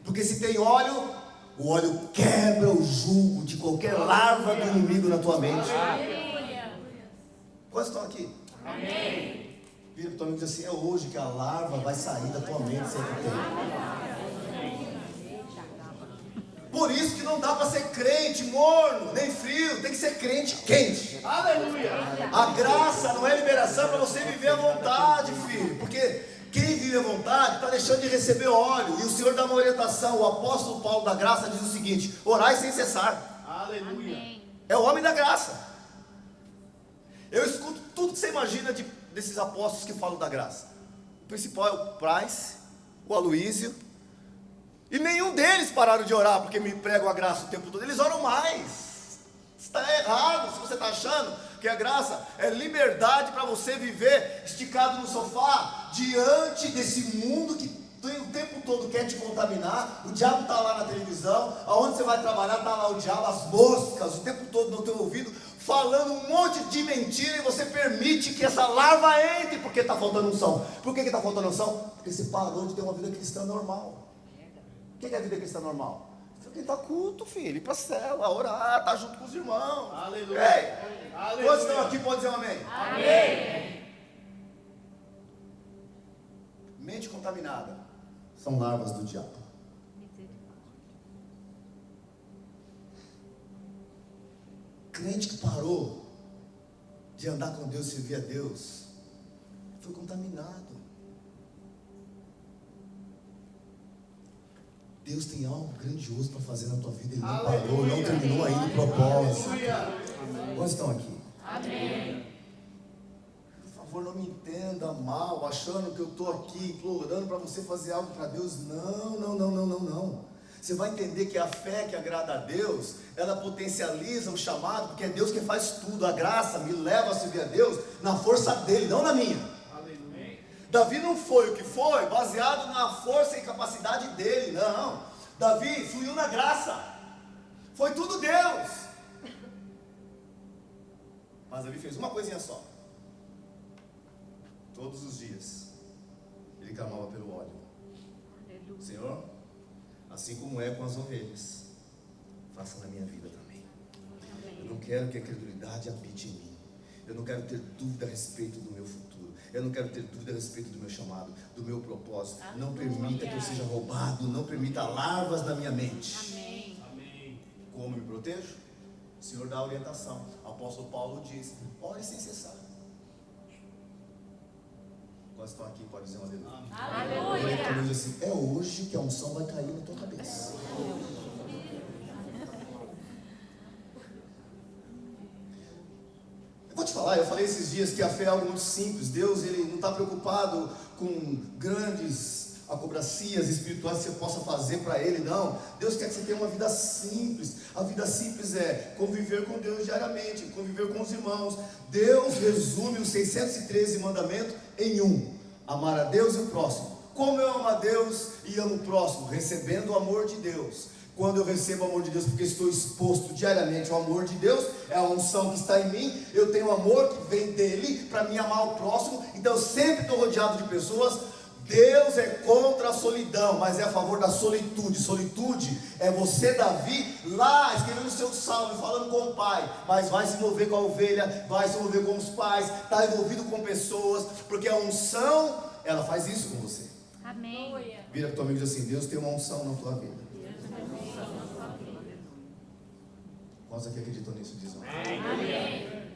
Porque se tem óleo, o óleo quebra o jugo de qualquer larva do inimigo na tua mente. Quantos estão aqui? Amém. Vira para o teu amigo e diz assim: é hoje que a larva vai sair da tua mente, se é que tem. Por isso que não dá para ser crente morno, nem frio, tem que ser crente quente. Aleluia. A graça não é liberação para você viver à vontade, filho. Porque quem vive à vontade está deixando de receber óleo. E o Senhor dá uma orientação. O apóstolo Paulo da graça diz o seguinte: orai sem cessar. Aleluia. Amém. É o homem da graça. Eu escuto tudo que você imagina desses apóstolos que falam da graça. O principal é o Price, o Aloísio. E nenhum deles pararam de orar porque me pregam a graça o tempo todo. Eles oram mais. Está errado se você está achando que a graça é liberdade para você viver esticado no sofá diante desse mundo que o tempo todo quer te contaminar. O diabo está lá na televisão, aonde você vai trabalhar está lá o diabo, as moscas, o tempo todo no teu ouvido, falando um monte de mentira, e você permite que essa larva entre, porque está faltando unção. Por que está faltando unção? Porque você parou de ter uma vida cristã normal. O que é a vida cristã normal? Quem está culto, filho, ir para a cela, orar, estar junto com os irmãos. Aleluia. Ei, Aleluia. quantos estão aqui? Pode dizer um amém? Amém. Mente contaminada são larvas do diabo. Crente que parou de andar com Deus, servir a Deus, foi contaminado. Deus tem algo grandioso para fazer na tua vida. Ele não parou, não terminou ainda o propósito. Quantos estão aqui? Amém. Por favor, não me entenda mal, achando que eu estou aqui implorando para você fazer algo para Deus. Não. Você vai entender que a fé que agrada a Deus, ela potencializa o chamado, porque é Deus que faz tudo. A graça me leva a servir a Deus na força dele, não na minha. Aleluia. Davi não foi o que foi baseado na força e capacidade dele, não. Davi fluiu na graça. Foi tudo Deus. Mas Davi fez uma coisinha só. Todos os dias ele clamava pelo óleo. Senhor, assim como é com as ovelhas, faça na minha vida também. Eu não quero que a credulidade habite em mim. Eu não quero ter dúvida a respeito do meu futuro. Eu não quero ter dúvida a respeito do meu chamado, do meu propósito. Não permita que eu seja roubado. Não permita larvas na minha mente. Amém. Amém. Como me protejo? O Senhor dá a orientação. O apóstolo Paulo diz: ore sem cessar. Quantos estão aqui? Pode dizer uma aleluia. Aleluia. Ele diz assim: é hoje que a unção vai cair na tua cabeça. Eu vou te falar, eu falei esses dias que a fé é algo muito simples. Deus, ele não está preocupado com grandes acrobacias espirituais que você possa fazer para Ele, não. Deus quer que você tenha uma vida simples. A vida simples é conviver com Deus diariamente, conviver com os irmãos. Deus resume os 613 mandamentos em um: amar a Deus e o próximo. Como eu amo a Deus e amo o próximo? Recebendo o amor de Deus. Quando eu recebo o amor de Deus, porque estou exposto diariamente ao amor de Deus, é a unção que está em mim, eu tenho amor que vem dele para me amar o próximo. Então eu sempre estou rodeado de pessoas. Deus é contra a solidão, mas é a favor da solitude. Solitude é você, Davi, lá escrevendo o seu salmo, falando com o pai, mas vai se envolver com a ovelha, vai se envolver com os pais, está envolvido com pessoas, porque a unção, ela faz isso com você. Amém. Vira para o teu amigo e diz assim: Deus tem uma unção na tua vida. Quantos aqui acreditam nisso? Diz amém. Amém.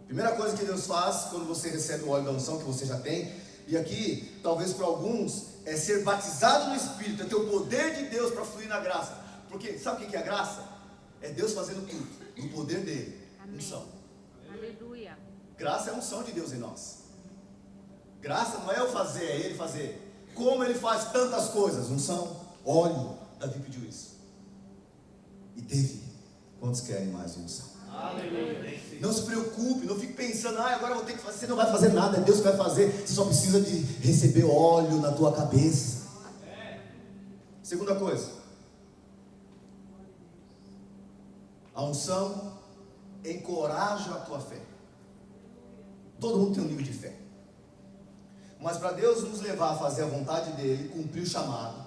Primeira coisa que Deus faz quando você recebe o óleo da unção que você já tem, e aqui, talvez para alguns, é ser batizado no Espírito, é ter o poder de Deus para fluir na graça. Porque sabe o que é a graça? É Deus fazendo tudo, no poder dele. Amém. Unção. Aleluia. Graça é a unção de Deus em nós. Graça não é eu fazer, é ele fazer. Como ele faz tantas coisas, unção, óleo. Davi pediu isso. E teve. Quantos querem mais unção? Aleluia. Não se preocupe, não fique pensando, agora eu vou ter que fazer. Você não vai fazer nada, é Deus que vai fazer. Você só precisa de receber óleo na tua cabeça. Segunda coisa, a unção encoraja a tua fé. Todo mundo tem um nível de fé. Mas para Deus nos levar a fazer a vontade dele, cumprir o chamado,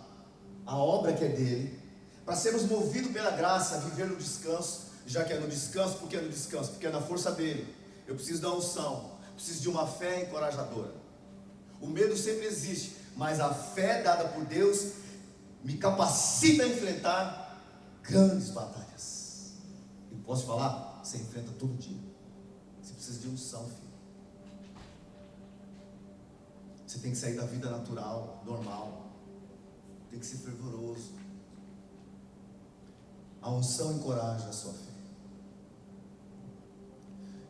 a obra que é dele, para sermos movidos pela graça, viver no descanso, já que é no descanso, por que é no descanso? Porque é na força dele. Eu preciso da unção, preciso de uma fé encorajadora. O medo sempre existe, mas a fé dada por Deus me capacita a enfrentar grandes batalhas. E posso falar? Você enfrenta todo dia. Você precisa de unção, filho. Você tem que sair da vida natural, normal. Tem que ser fervoroso. A unção encoraja a sua fé.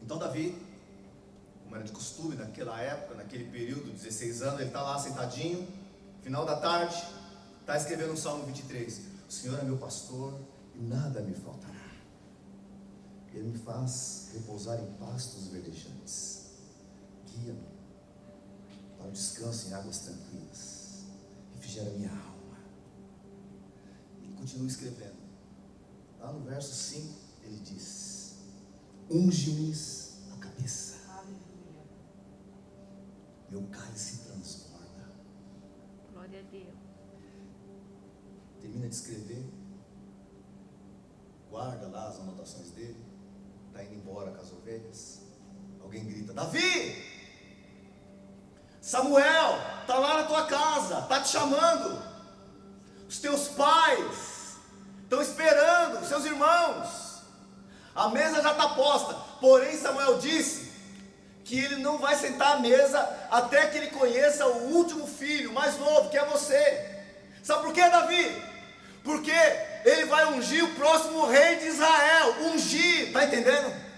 Então Davi, como era de costume naquela época, naquele período, 16 anos, ele está lá sentadinho, final da tarde, está escrevendo o Salmo 23. O Senhor é meu pastor e nada me faltará. Ele me faz repousar em pastos verdejantes. Guia-me para o descanso em águas tranquilas. Refrigera minha alma. Ele continua escrevendo. Lá no verso 5, ele diz: unge-me a cabeça. Meu cálice transborda. Glória a Deus. Termina de escrever. Guarda lá as anotações dele. Está indo embora com as ovelhas. Alguém grita: Davi! Samuel está lá na tua casa, está te chamando. Os teus pais estão esperando, seus irmãos. A mesa já está posta. Porém Samuel disse que ele não vai sentar à mesa até que ele conheça o último filho, mais novo, que é você. Sabe por quê, Davi? Porque ele vai ungir o próximo rei de Israel. Ungir, está entendendo?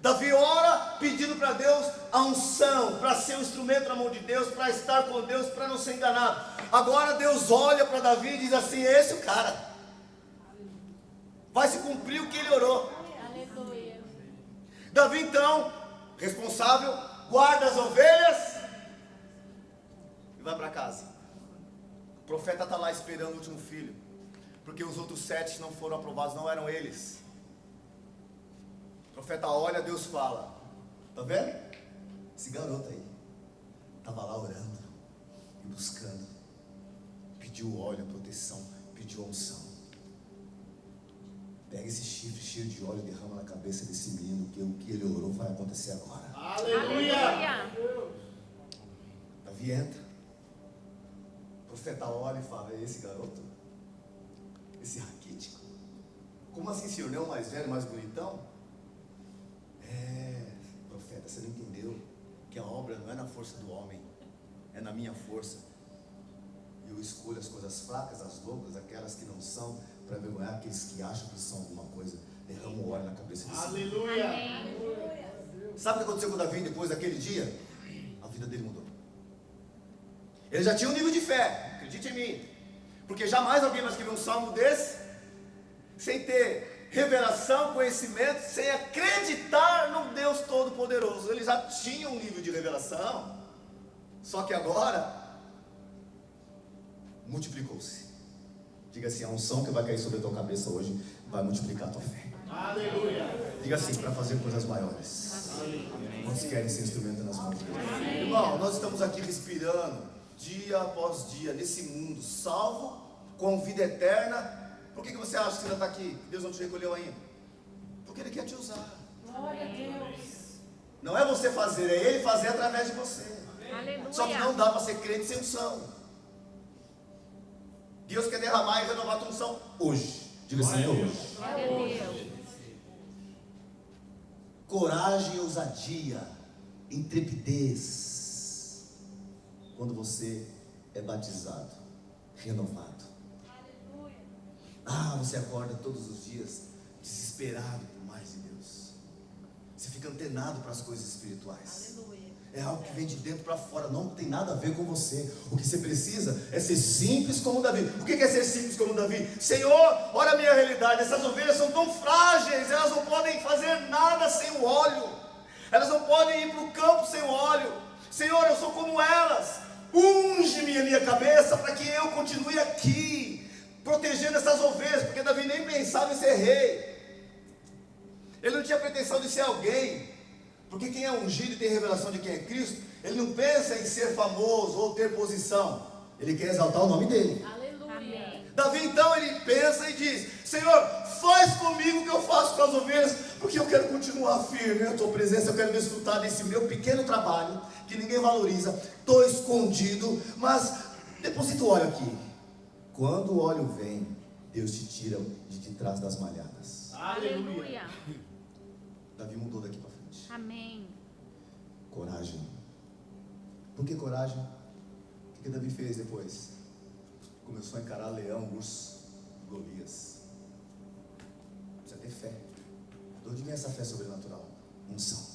Davi ora pedindo para Deus a unção, para ser um instrumento na mão de Deus, para estar com Deus, para não ser enganado. Agora Deus olha para Davi e diz assim: esse é o cara. Vai se cumprir o que ele orou. Aleluia. Davi então, responsável, guarda as ovelhas e vai para casa. O profeta está lá esperando o último filho, porque os outros 7 não foram aprovados, não eram eles. O profeta olha, Deus fala: tá vendo? Esse garoto aí estava lá orando e buscando, pediu óleo, a proteção, pediu a unção. Pega esse chifre cheio de óleo e derrama na cabeça desse menino, que o que ele orou vai acontecer agora. Aleluia. Davi entra, o profeta olha e fala: é esse garoto? Esse raquítico? Como assim, senhor? Não é o mais velho, mais bonitão? Profeta, você não entendeu que a obra não é na força do homem, é na minha força. E eu escolho as coisas fracas, as loucas, aquelas que não são, para envergonhar aqueles que acham que são alguma coisa. Derrama o óleo na cabeça desse. Aleluia. Sabe o que aconteceu com Davi depois daquele dia? A vida dele mudou. Ele já tinha um nível de fé, acredite em mim, porque jamais alguém vai escrever um salmo desse sem ter revelação, conhecimento, sem acreditar no Deus Todo-Poderoso. Ele já tinha um nível de revelação, só que agora multiplicou-se. Diga assim: a unção que vai cair sobre a tua cabeça hoje vai multiplicar a tua fé. Aleluia. Diga assim: para fazer coisas maiores. Quantos querem ser instrumento nas mãos de Deus? Irmão, nós estamos aqui respirando dia após dia nesse mundo, salvo, com vida eterna. Por que você acha que você ainda está aqui? Deus não te recolheu ainda? Porque Ele quer te usar. Glória a Deus. Não é você fazer, é Ele fazer através de você. Aleluia. Só que não dá para ser crente sem unção. Deus quer derramar e renovar a tua unção hoje. Diga assim, hoje. Glória a Deus. Coragem e ousadia, intrepidez, quando você é batizado, renovado. Você acorda todos os dias desesperado por mais de Deus. Você fica antenado para as coisas espirituais. É algo que vem de dentro para fora, não tem nada a ver com você. O que você precisa é ser simples como Davi. O que é ser simples como Davi? Senhor, olha a minha realidade. Essas ovelhas são tão frágeis, elas não podem fazer nada sem o óleo. Elas não podem ir para o campo sem o óleo. Senhor, eu sou como elas. Unge-me a minha cabeça para que eu continue aqui, protegendo essas ovelhas. Porque Davi nem pensava em ser rei. Ele não tinha pretensão de ser alguém. Porque quem é ungido e tem revelação de quem é Cristo, ele não pensa em ser famoso ou ter posição. Ele quer exaltar o nome dele. Aleluia. Davi então ele pensa e diz: Senhor, faz comigo o que eu faço com as ovelhas, porque eu quero continuar firme na tua presença. Eu quero desfrutar desse meu pequeno trabalho que ninguém valoriza. Estou escondido, mas deposita o óleo aqui. Quando o óleo vem, Deus te tira de trás das malhadas. Aleluia. Davi mudou daqui para frente. Amém. Coragem. Por que coragem? O que Davi fez depois? Começou a encarar leão, urso, Golias. Precisa ter fé. De onde vem essa fé sobrenatural? Unção.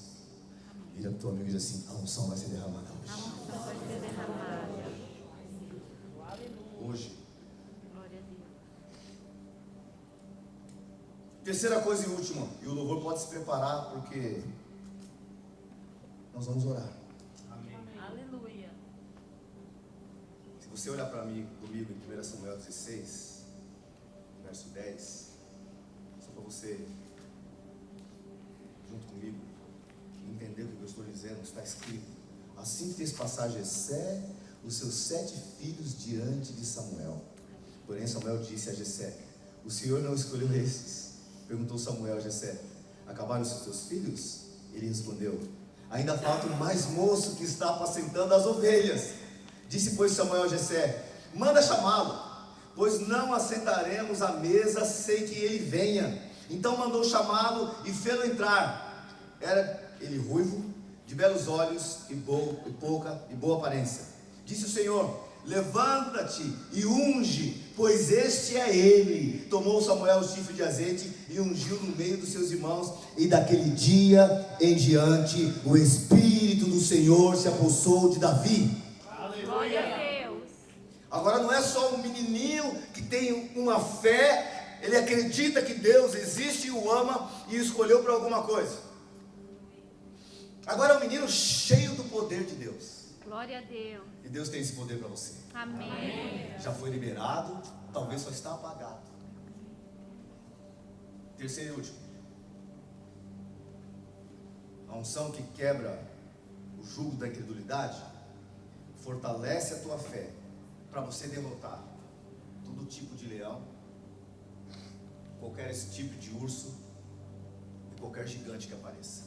Vira para o teu amigo e diz assim: a unção vai ser derramada A hoje. unção vai ser derramada. Hoje. Glória a Deus. Terceira coisa e última, e o louvor pode se preparar, porque nós vamos orar. Aleluia. Se você olhar para mim, comigo em 1 Samuel 16, verso 10, só para você, junto comigo, entender o que eu estou dizendo, está escrito: assim fez passar Jessé os seus 7 filhos diante de Samuel. Porém Samuel disse a Jessé: o Senhor não escolheu estes. Perguntou Samuel a Jessé: acabaram os teus filhos? Ele respondeu: ainda falta um mais moço que está apacentando as ovelhas. Disse, pois, Samuel a Jessé: manda chamá-lo, pois não assentaremos à mesa sem que ele venha. Então mandou chamá-lo e fê-lo entrar. Era ele ruivo, de belos olhos e boa aparência. Disse o Senhor: levanta-te e unge, pois este é ele. Tomou Samuel o chifre de azeite e ungiu no meio dos seus irmãos, e daquele dia em diante o Espírito do Senhor se apossou de Davi. Glória a Deus. Agora não é só um menininho que tem uma fé, ele acredita que Deus existe e o ama e o escolheu para alguma coisa. Agora é um menino cheio do poder de Deus. Glória a Deus. E Deus tem esse poder para você. Amém. Já foi liberado, talvez só está apagado. Terceiro e último, a unção que quebra o jugo da incredulidade fortalece a tua fé para você derrotar todo tipo de leão, qualquer tipo de urso e qualquer gigante que apareça.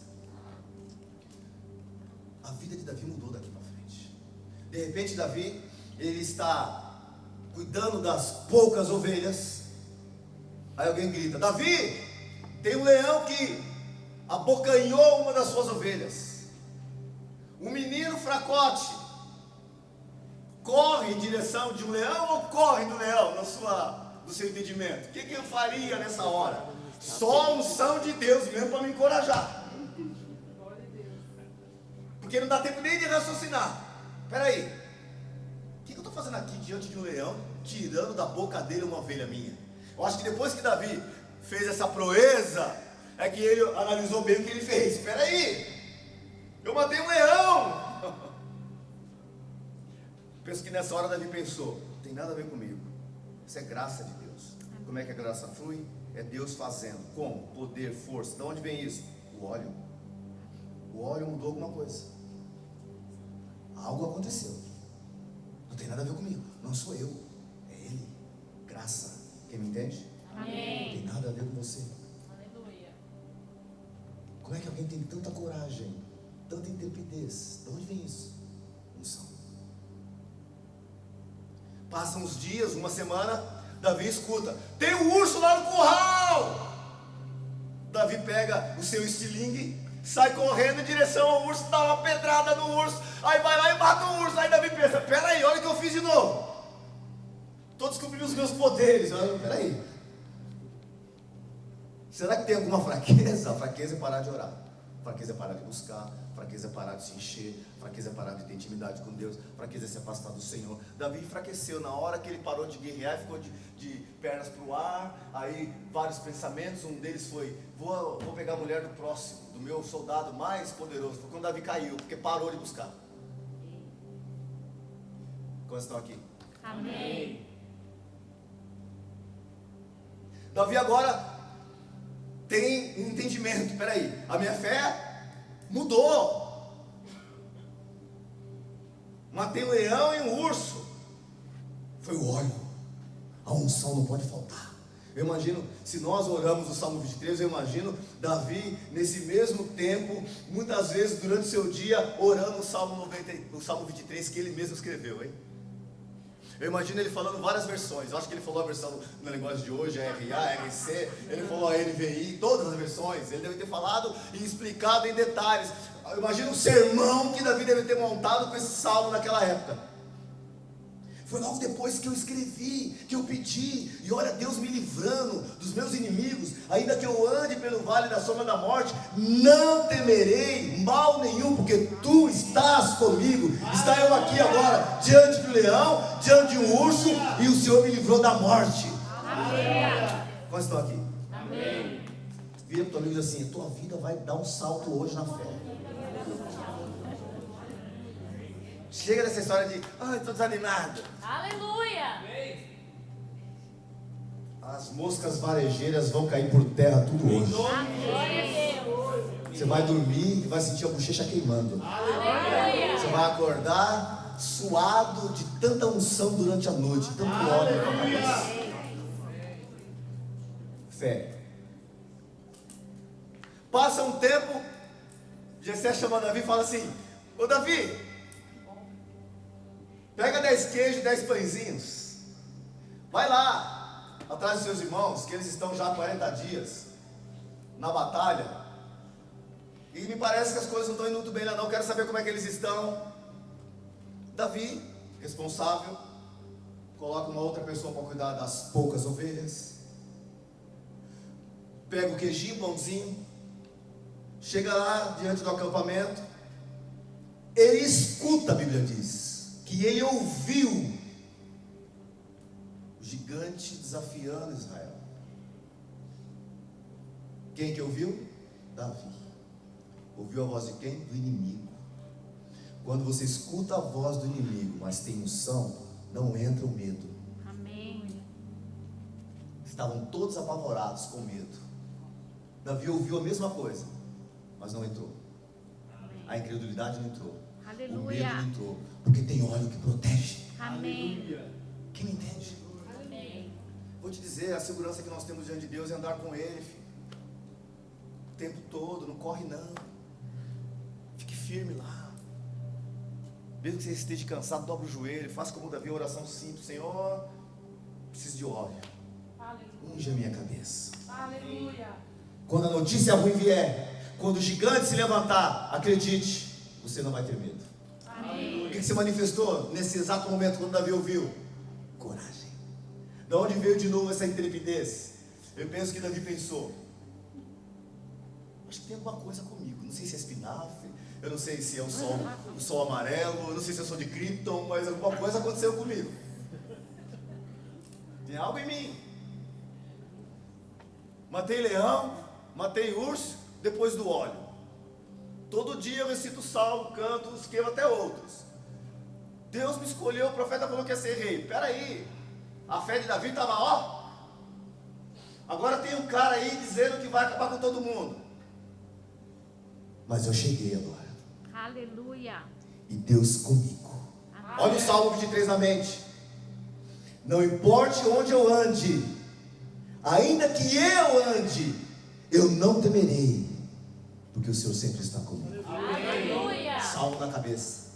A vida de Davi mudou daqui para frente. De repente Davi, ele está cuidando das poucas ovelhas. Aí alguém grita: Davi, tem um leão que abocanhou uma das suas ovelhas. Um menino fracote corre em direção de um leão ou corre do leão, no seu entendimento? O que eu faria nessa hora? Só a unção de Deus mesmo para me encorajar. Porque não dá tempo nem de raciocinar. Espera aí, o que eu estou fazendo aqui diante de um leão, tirando da boca dele uma ovelha minha? Eu acho que depois que Davi fez essa proeza, é que ele analisou bem o que ele fez. Espera aí, eu matei um leão. Penso que nessa hora Davi pensou: não tem nada a ver comigo, isso é graça de Deus. Como é que a graça flui? É Deus fazendo. Como? Poder, força. De onde vem isso? O óleo. O óleo mudou alguma coisa. Algo aconteceu. Não tem nada a ver comigo. Não sou eu, é Ele. Graça. Quem me entende? Amém. Não tem nada a ver com você. Aleluia. Como é que alguém tem tanta coragem, tanta intrepidez? De onde vem isso? Unção. Passam uns dias, uma semana, Davi escuta: tem um urso lá no curral. Davi pega o seu estilingue, sai correndo em direção ao urso, dá uma pedrada no urso, aí vai lá e mata o urso. Aí Davi pensa: peraí, olha o que eu fiz de novo. Estou descobrindo os meus poderes. Peraí, será que tem alguma fraqueza? A fraqueza é parar de orar, fraqueza é parar de buscar, fraqueza é parar de se encher, fraqueza é parar de ter intimidade com Deus, fraqueza é se afastar do Senhor. Davi enfraqueceu na hora que ele parou de guerrear, ficou de pernas para o ar. Aí vários pensamentos, um deles foi: vou pegar a mulher do próximo, do meu soldado mais poderoso. Foi quando Davi caiu, porque parou de buscar. Quantos estão aqui? Amém. Davi agora tem um entendimento: peraí, a minha fé mudou. Matei um leão e um urso. Foi o óleo. A unção não pode faltar. Eu imagino, se nós oramos o Salmo 23, eu imagino Davi nesse mesmo tempo, muitas vezes durante o seu dia, orando o Salmo 23 que ele mesmo escreveu, hein? Eu imagino ele falando várias versões. Eu acho que ele falou a versão na linguagem de hoje, a RA, RC, ele falou a NVI, todas as versões. Ele deve ter falado e explicado em detalhes. Eu imagino o sermão que Davi deve ter montado com esse salmo naquela época. Foi logo depois que eu escrevi, que eu pedi, e olha, Deus me livrando dos meus inimigos. Ainda que eu ande pelo vale da sombra da morte, não temerei mal nenhum, porque tu estás comigo. Está eu aqui agora, diante do leão, diante de um urso, e o Senhor me livrou da morte. Amém. Quantos estão aqui? Amém. Vira para o teu amigo e diz assim: a tua vida vai dar um salto hoje na fé. Chega dessa história de: ai, estou desanimado. Aleluia. As moscas varejeiras vão cair por terra tudo hoje. Glória a Deus. Você vai dormir e vai sentir a bochecha queimando. Aleluia. Você vai acordar suado de tanta unção durante a noite, tanto óleo na tua cabeça. Fé. Passa um tempo, Jessé chama Davi e fala assim: ô Davi, pega 10 queijos e 10 pãezinhos, vai lá atrás dos seus irmãos, que eles estão já há 40 dias na batalha, e me parece que as coisas não estão indo muito bem lá não, quero saber como é que eles estão. Davi, responsável, coloca uma outra pessoa para cuidar das poucas ovelhas, pega o queijinho, o pãozinho, chega lá diante do acampamento, ele escuta, a Bíblia diz, que ele ouviu o gigante desafiando Israel. Quem que ouviu? Davi. Ouviu a voz de quem? Do inimigo. Quando você escuta a voz do inimigo, mas tem unção, não entra o medo. Amém. Estavam todos apavorados com medo. Davi ouviu a mesma coisa, mas não entrou. A incredulidade não entrou. Aleluia. O medo não entrou, porque tem óleo que protege. Amém. Quem me entende? Amém. Vou te dizer, a segurança que nós temos diante de Deus é andar com Ele, filho. O tempo todo, não corre não. Fique firme lá. Mesmo que você esteja cansado, dobra o joelho, faça como Davi, oração simples: Senhor, preciso de óleo. Unge a minha cabeça. Aleluia. Quando a notícia ruim vier, quando o gigante se levantar, acredite, você não vai ter medo. Amém. O que se manifestou nesse exato momento quando Davi ouviu? Coragem. Da onde veio de novo essa intrepidez? Eu penso que Davi pensou: acho que tem alguma coisa comigo. Não sei se é espinafre, eu não sei se é o sol amarelo, eu não sei se eu sou de Krypton, mas alguma coisa aconteceu comigo. Tem algo em mim. Matei leão, matei urso, depois do óleo. Todo dia eu recito o salmo, canto, escrevo até outros. Deus me escolheu, o profeta falou que ia ser rei. Peraí, a fé de Davi estava ó. Agora tem um cara aí dizendo que vai acabar com todo mundo. Mas eu cheguei agora. Aleluia. E Deus comigo. Amém. Olha o Salmo 23 na mente. Não importe onde eu ande, ainda que eu ande, eu não temerei, porque o Senhor sempre está comigo. Aleluia. Salmo na cabeça,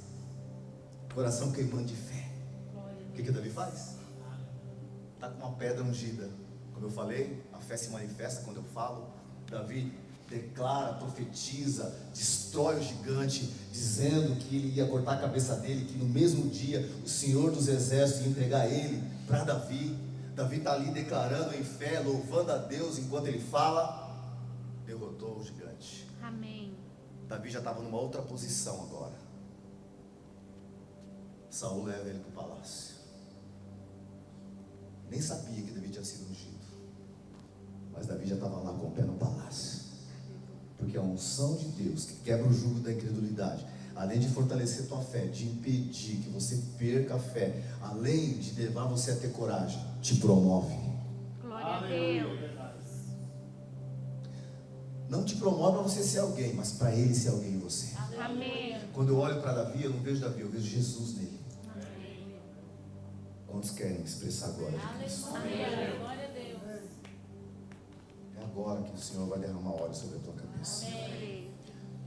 coração queimando de fé. que Davi faz? Está com uma pedra ungida. Como eu falei, a fé se manifesta quando eu falo. Davi declara, profetiza, destrói o gigante, dizendo que ele ia cortar a cabeça dele, que no mesmo dia o Senhor dos Exércitos ia entregar ele para Davi. Davi está ali declarando em fé, louvando a Deus enquanto ele fala, derrotou o gigante. Amém. Davi já estava numa outra posição agora. Saul leva ele para o palácio. Nem sabia que Davi tinha sido ungido, mas Davi já estava lá com o pé no palácio. Porque a unção de Deus, que quebra o jugo da incredulidade, além de fortalecer tua fé, de impedir que você perca a fé, além de levar você a ter coragem, te promove. Glória a Deus. Não te promove para você ser alguém, mas para ele ser alguém em você. Amém. Quando eu olho para Davi, eu não vejo Davi, eu vejo Jesus nele. Quantos querem expressar a glória de Cristo? Amém. Glória a Deus. É agora que o Senhor vai derramar óleo sobre a tua cabeça. Amém.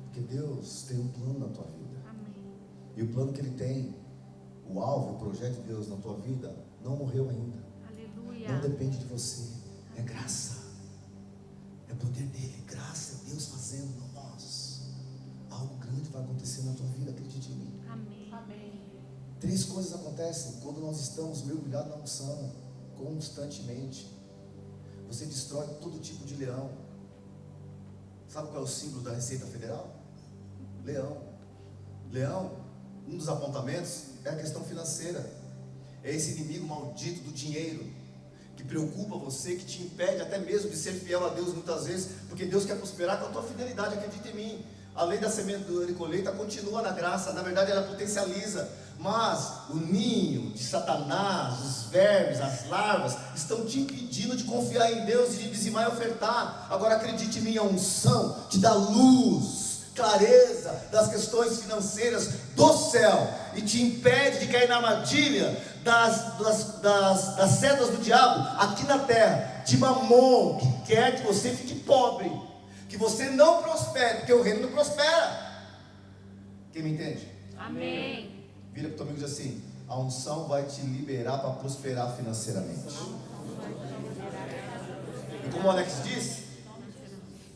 Porque Deus tem um plano na tua vida. Amém. E o plano que Ele tem, o alvo, o projeto de Deus na tua vida, não morreu ainda. Aleluia. Não depende de você. É graça. É poder dele. Graça é Deus fazendo, não nós. Algo grande vai acontecer na tua vida, acredite em mim. Amém. Amém. 3 coisas acontecem quando nós estamos mergulhados na unção, constantemente. Você destrói todo tipo de leão. Sabe qual é o símbolo da Receita Federal? Leão. Leão, um dos apontamentos é a questão financeira. É esse inimigo maldito do dinheiro, que preocupa você, que te impede até mesmo de ser fiel a Deus muitas vezes, porque Deus quer prosperar com a tua fidelidade, acredita em mim. Além da semente do ano e colheita, continua na graça, na verdade ela potencializa. Mas o ninho de Satanás, os vermes, as larvas, estão te impedindo de confiar em Deus e de dizimar e ofertar. Agora acredite em mim, a unção te dá luz, clareza das questões financeiras do céu, e te impede de cair na armadilha das setas do diabo aqui na terra, de Mamon, que quer que você fique pobre, que você não prospere, porque o reino não prospera. Quem me entende? Amém. Vira para o teu amigo e diz assim: a unção vai te liberar para prosperar financeiramente. E como o Alex disse,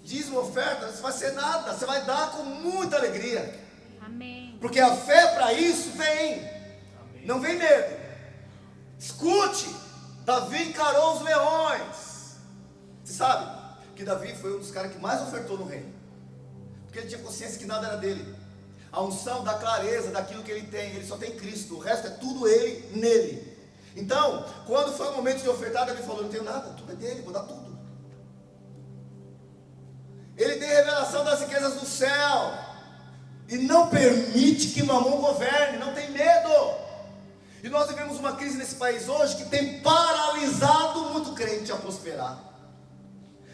dízimo, oferta, não vai ser nada, você vai dar com muita alegria. Amém. Porque a fé para isso vem. Não vem medo. Escute, Davi encarou os leões. Você sabe que Davi foi um dos caras que mais ofertou no reino, porque ele tinha consciência que nada era dele. A unção da clareza daquilo que ele tem, ele só tem Cristo, o resto é tudo ele, nele. Então, quando foi o momento de ofertar, Davi falou: não tenho nada, tudo é dele, vou dar tudo. Ele tem revelação das riquezas do céu, e não permite que Mamon governe, não tem medo. E nós vivemos uma crise nesse país hoje que tem paralisado muito crente a prosperar,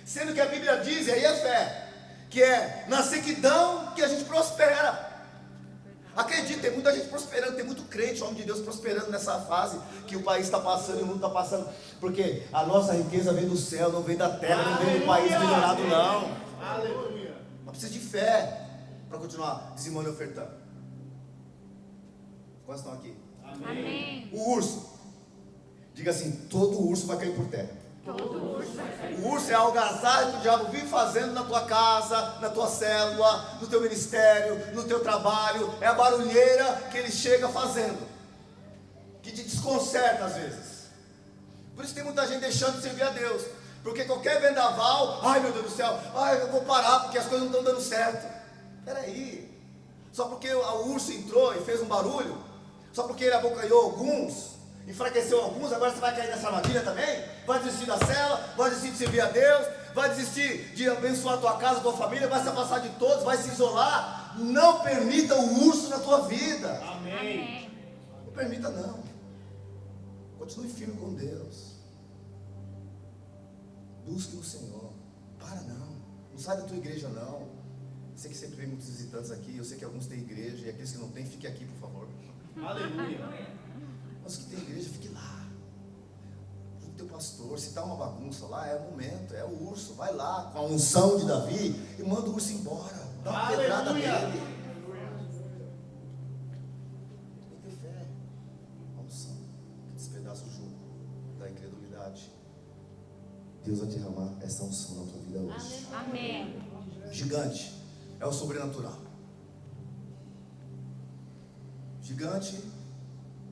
sendo que a Bíblia diz, e aí é fé, que é na sequidão que a gente prospera. Acredite, tem muita gente prosperando, tem muito crente, homem de Deus prosperando nessa fase que o país está passando e o mundo está passando, porque a nossa riqueza vem do céu, não vem da terra, não vem do país melhorado não. Aleluia. Mas precisa de fé para continuar dizimando e ofertando. Quantos estão aqui? Amém. O urso, diga assim: todo urso vai cair por terra. Todo urso. O urso é a algazarra que o diabo vive fazendo na tua casa, na tua célula, no teu ministério, no teu trabalho. É a barulheira que ele chega fazendo, que te desconcerta às vezes. Por isso tem muita gente deixando de servir a Deus, porque qualquer vendaval, ai meu Deus do céu, ai eu vou parar porque as coisas não estão dando certo. Peraí, só porque o urso entrou e fez um barulho, só porque ele abocanhou alguns, enfraqueceu alguns, agora você vai cair nessa armadilha também? Vai desistir da cela, vai desistir de servir a Deus, vai desistir de abençoar a tua casa, a tua família, vai se afastar de todos, vai se isolar. Não permita o urso na tua vida. Amém. Amém. Não permita não. Continue firme com Deus. Busque no Senhor. Para não. Não sai da tua igreja não. Eu sei que sempre vem muitos visitantes aqui, eu sei que alguns têm igreja, e aqueles que não têm, fiquem aqui por favor. Aleluia. Mas que tem igreja, fique lá. O teu pastor, se está uma bagunça lá, é o momento, é o urso. Vai lá com a unção de Davi e manda o urso embora. Dá uma pedrada nele. Tem que ter fé. A unção que Deus vai derramar essa unção na tua vida hoje. Amém. Gigante é o sobrenatural. Gigante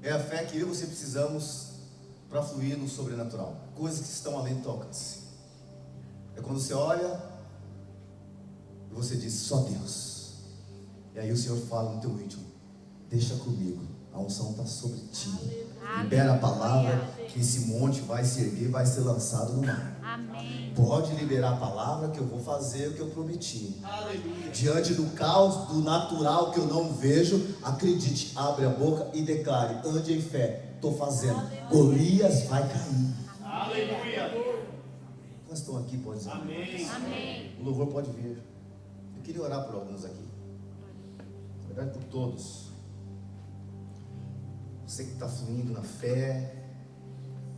é a fé que eu e você precisamos para fluir no sobrenatural. Coisas que estão além do teu alcance. É quando você olha e você diz, só Deus. E aí o Senhor fala no teu íntimo, deixa comigo, a unção está sobre ti. Libera a palavra que esse monte vai se erguer, vai ser lançado no mar. Amém. Pode liberar a palavra que eu vou fazer o que eu prometi. Aleluia. Diante do caos, do natural que eu não vejo, acredite, abre a boca e declare, ande em fé, estou fazendo. Golias vai cair. Aleluia. Quantos estão aqui, pode dizer Amém. Amém. O louvor pode vir. Eu queria orar por alguns aqui. Na verdade, por todos. Você que está fluindo na fé,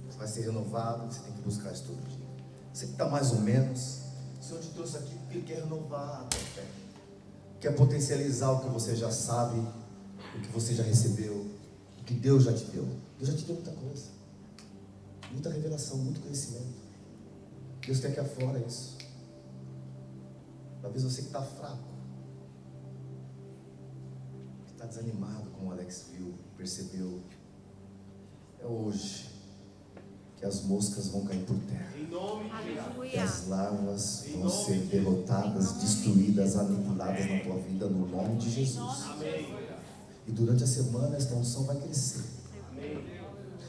você vai ser renovado, você tem que buscar isso todo dia. Você que está mais ou menos, o Senhor te trouxe aqui porque Ele quer renovar a tua fé. Quer potencializar o que você já sabe, o que você já recebeu, o que Deus já te deu. Deus já te deu muita coisa. Muita revelação, muito conhecimento. Deus quer que aflore isso. Talvez você que está fraco, que está desanimado, como o Alex viu, percebeu. É hoje que as moscas vão cair por terra. Em nome de Jesus. Que Aleluia. as larvas vão ser derrotadas, destruídas, aniquiladas na tua vida, no nome de Jesus. Amém. E durante a semana esta unção vai crescer.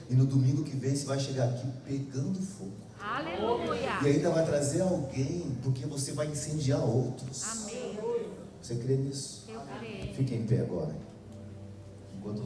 E no domingo que vem você vai chegar aqui pegando fogo. Aleluia. E ainda vai trazer alguém, porque você vai incendiar outros. Amém. Você crê nisso? Eu creio. Fique em pé agora.